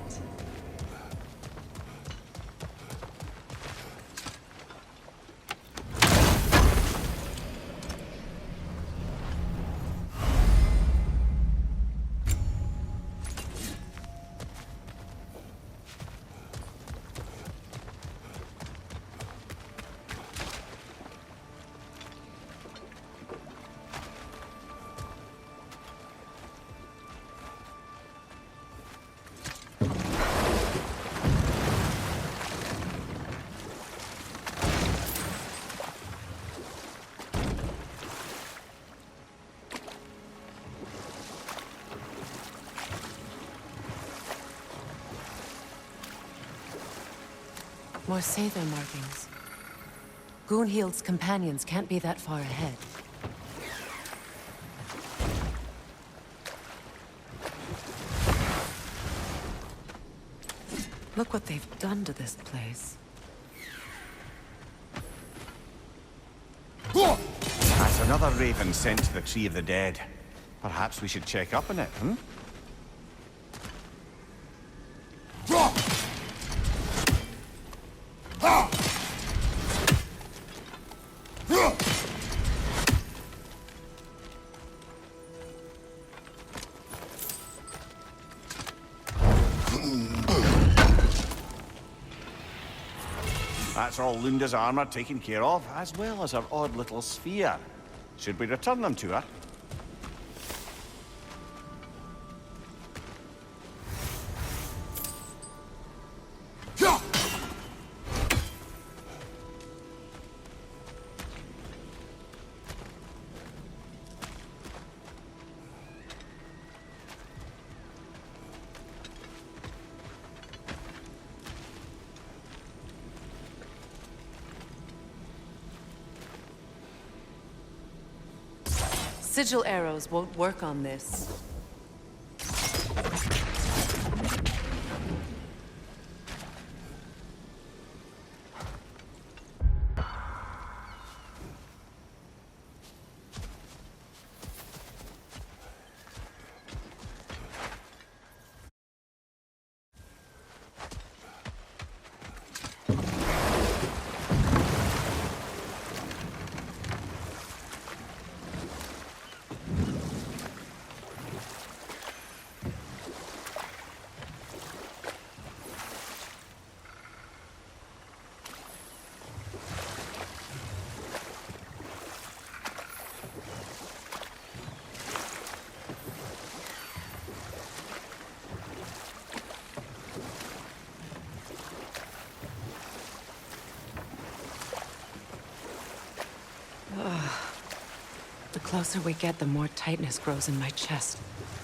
S4: More Sather markings. Gunhild's companions can't be that far ahead. Look what they've done to this place.
S3: That's another raven sent to the Tree of the Dead. Perhaps we should check up on it, hmm? That's all Lunda's armor taken care of, as well as her odd little sphere. Should we return them to her?
S4: Sigil arrows won't work on this. The closer we get, the more tightness grows in my chest.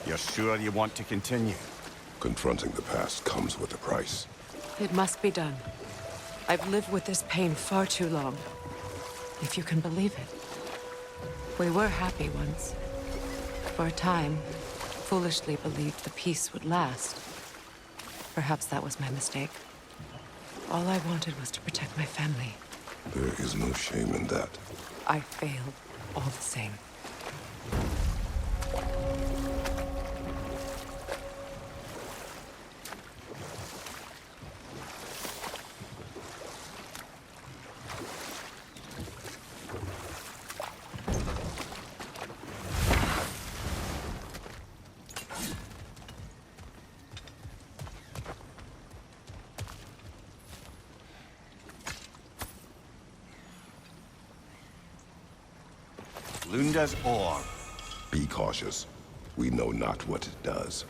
S3: You're sure you want to continue?
S2: Confronting the past comes with a price.
S4: It must be done. I've lived with this pain far too long. If you can believe it. We were happy once. For a time, foolishly believed the peace would last. Perhaps that was my mistake. All I wanted was to protect my family.
S2: There is no shame in that.
S4: I failed, all the same.
S3: Lunda's ore.
S2: Be cautious. We know not what it does.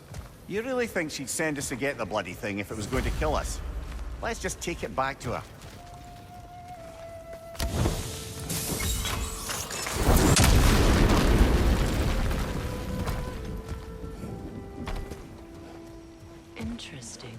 S3: You really think she'd send us to get the bloody thing if it was going to kill us? Let's just take it back to her.
S4: Interesting.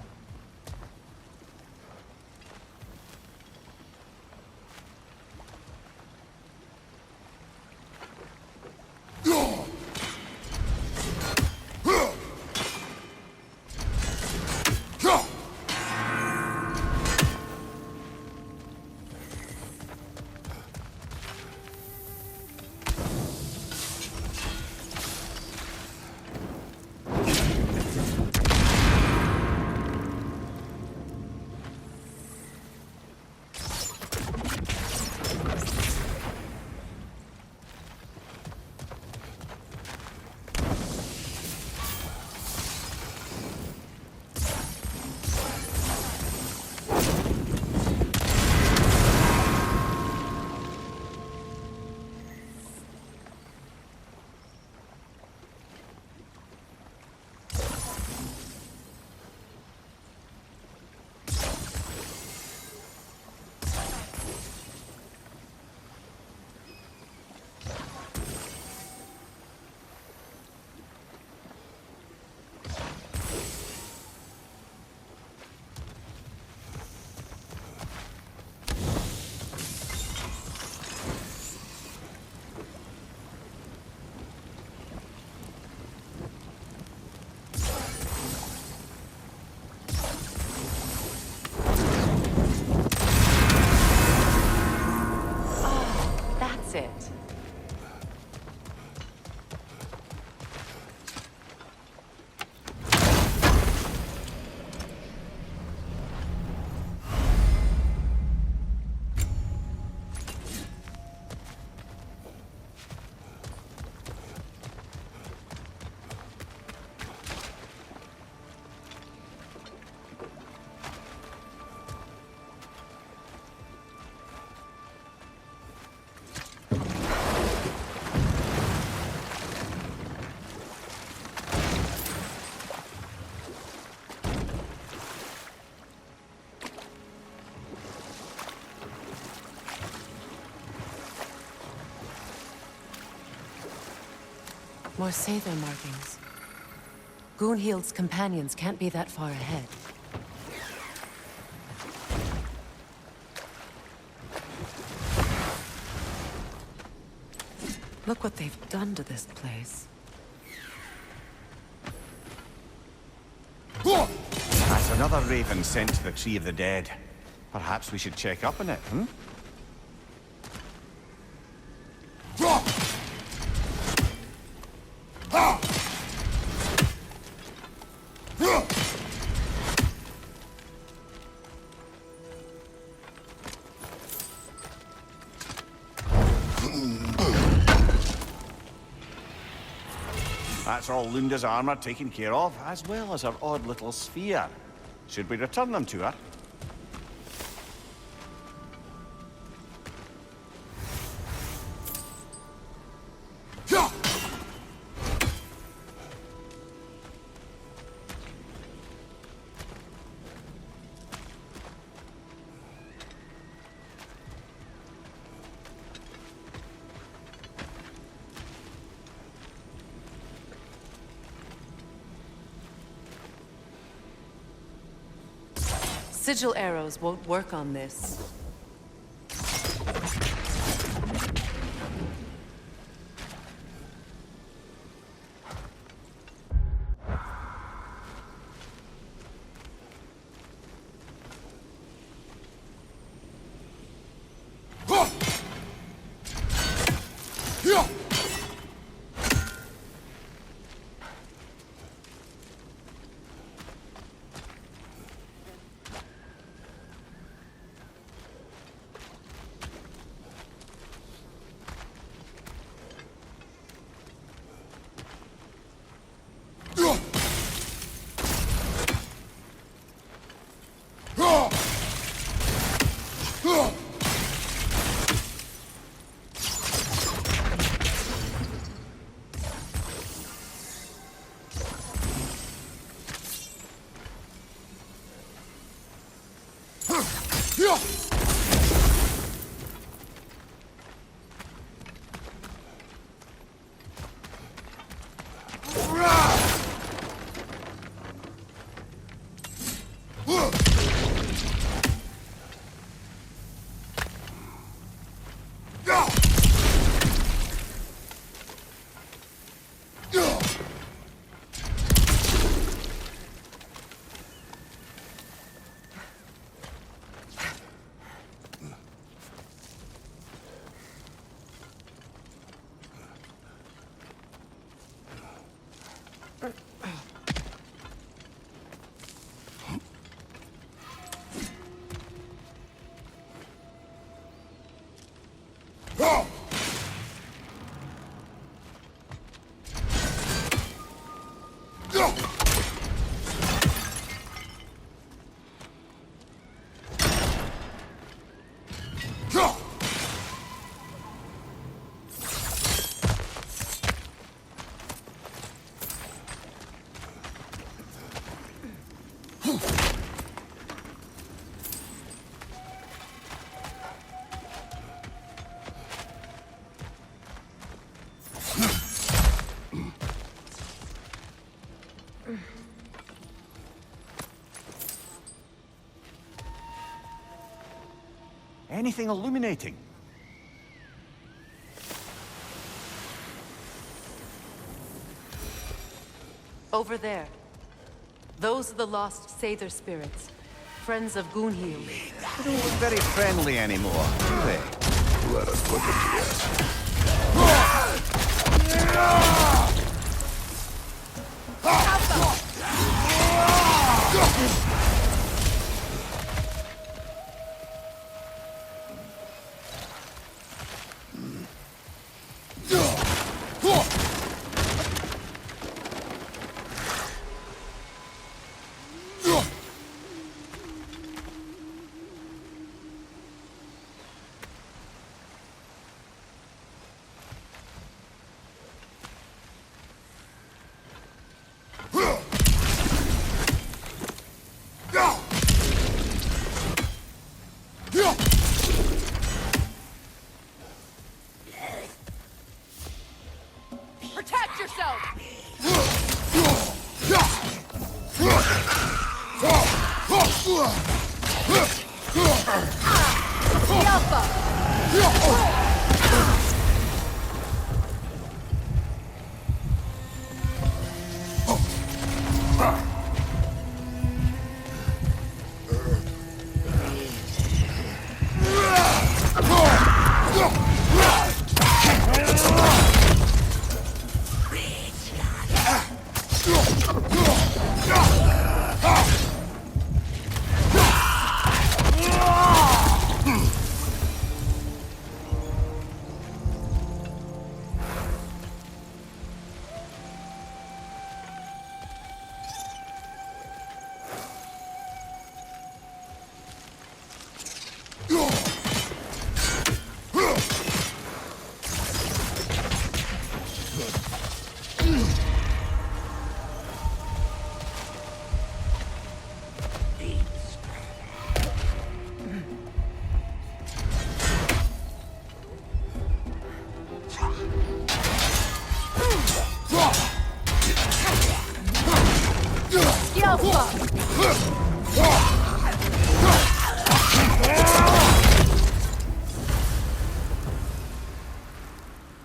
S4: More Sather markings. Gunhild's companions can't be that far ahead. Look what they've done to this place.
S3: That's another raven sent to the Tree of the Dead. Perhaps we should check up on it, hmm? That's all Lunda's armor taken care of, as well as her odd little sphere. Should we return them to her?
S4: Sigil arrows won't work on this.
S3: Anything illuminating?
S4: Over there. Those are the lost Sather spirits. Friends of Gunhild.
S3: They don't look very friendly anymore, do they?
S2: Let us put them to rest.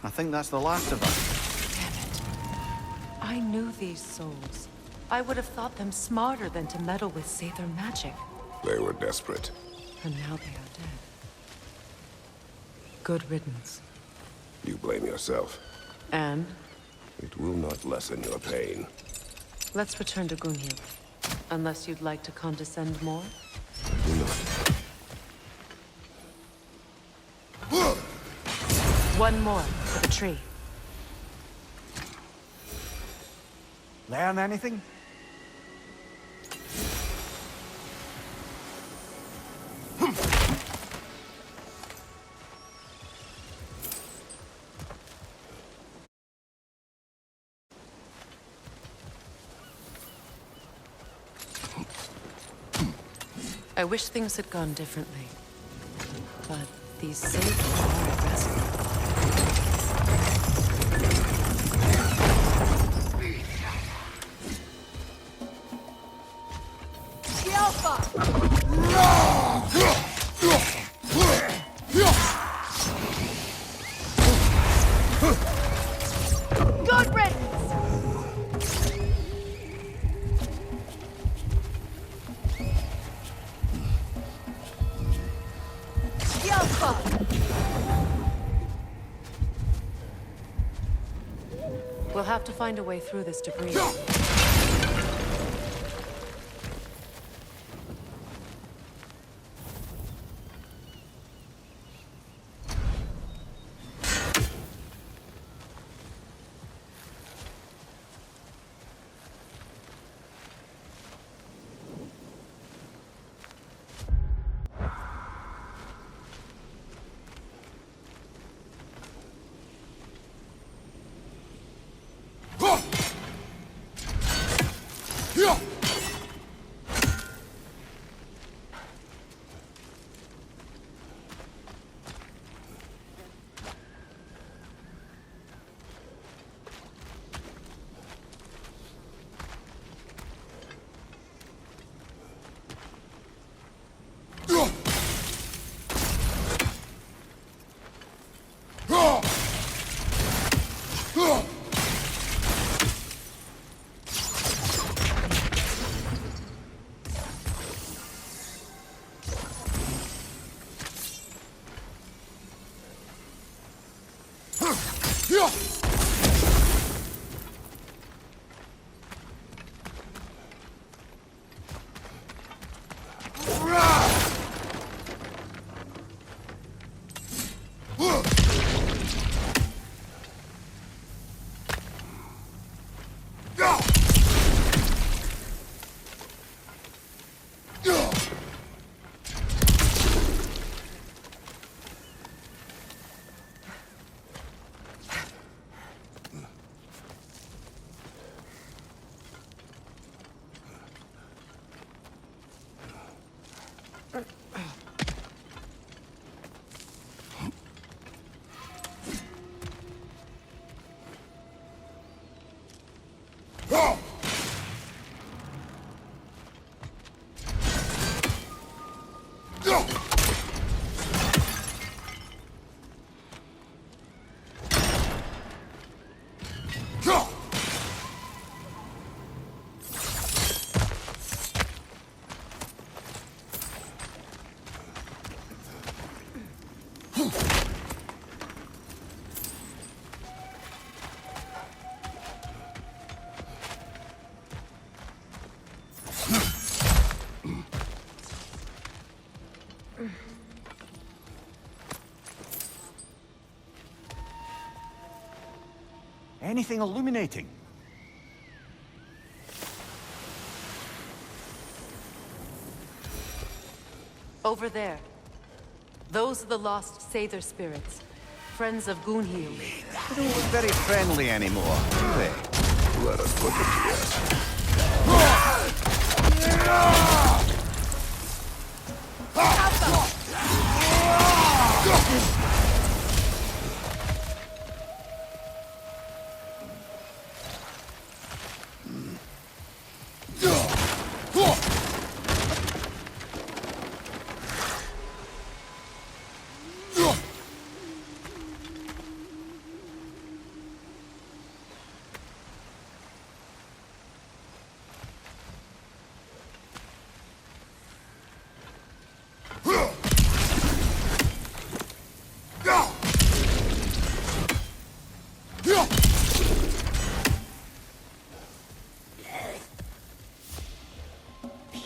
S3: I think that's the last of us.
S4: Damn it. I knew these souls. I would have thought them smarter than to meddle with Sather magic.
S2: They were desperate.
S4: And now they are dead. Good riddance.
S2: You blame yourself.
S4: And?
S2: It will not lessen your pain.
S4: Let's return to Gunhild. Unless you'd like to condescend more?
S2: Do not.
S4: One more for the tree.
S3: Learn anything?
S4: I wish things had gone differently. But these saviors are aggressive.
S6: Good riddance!
S4: We'll have to find a way through this debris.
S3: Anything illuminating?
S4: Over there. Those are the lost Sather spirits. Friends of Gunhil.
S3: They don't look very friendly anymore, do they?
S2: Let us put them to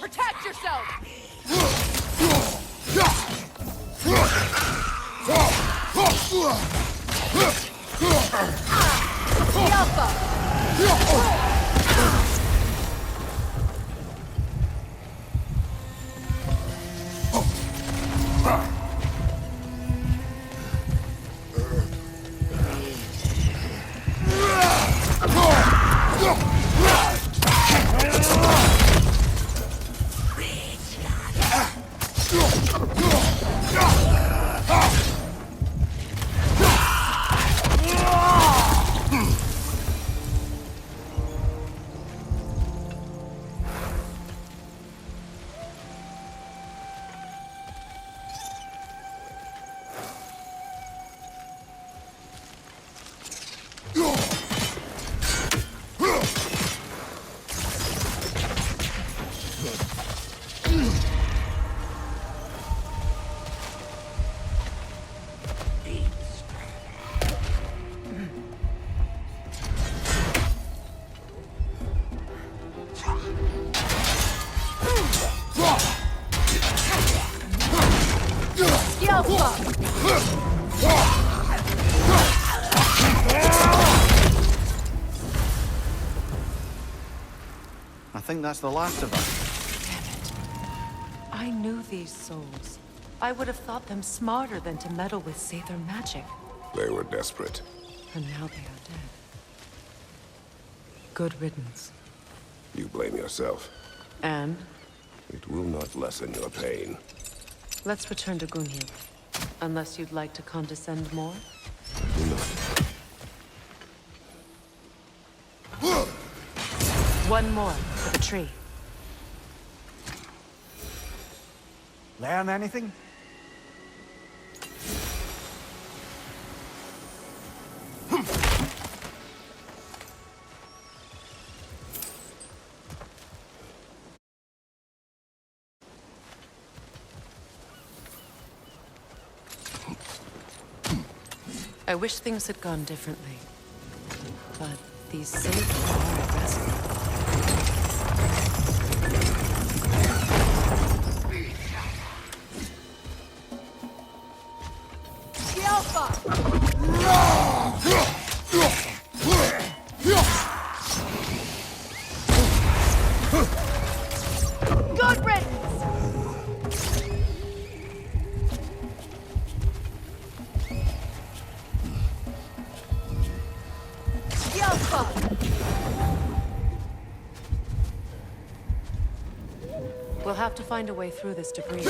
S6: Protect yourself!
S3: I think that's the last of us.
S4: I knew these souls. I would have thought them smarter than to meddle with Sather magic.
S2: They were desperate.
S4: And now they are dead. Good riddance.
S2: You blame yourself.
S4: And?
S2: It will not lessen your pain.
S4: Let's return to Gunhil. Unless you'd like to condescend more? One more for the tree.
S3: Learn anything?
S4: I wish things had gone differently. But these Sather are restless.
S6: Good riddance!
S4: We'll have to find a way through this debris.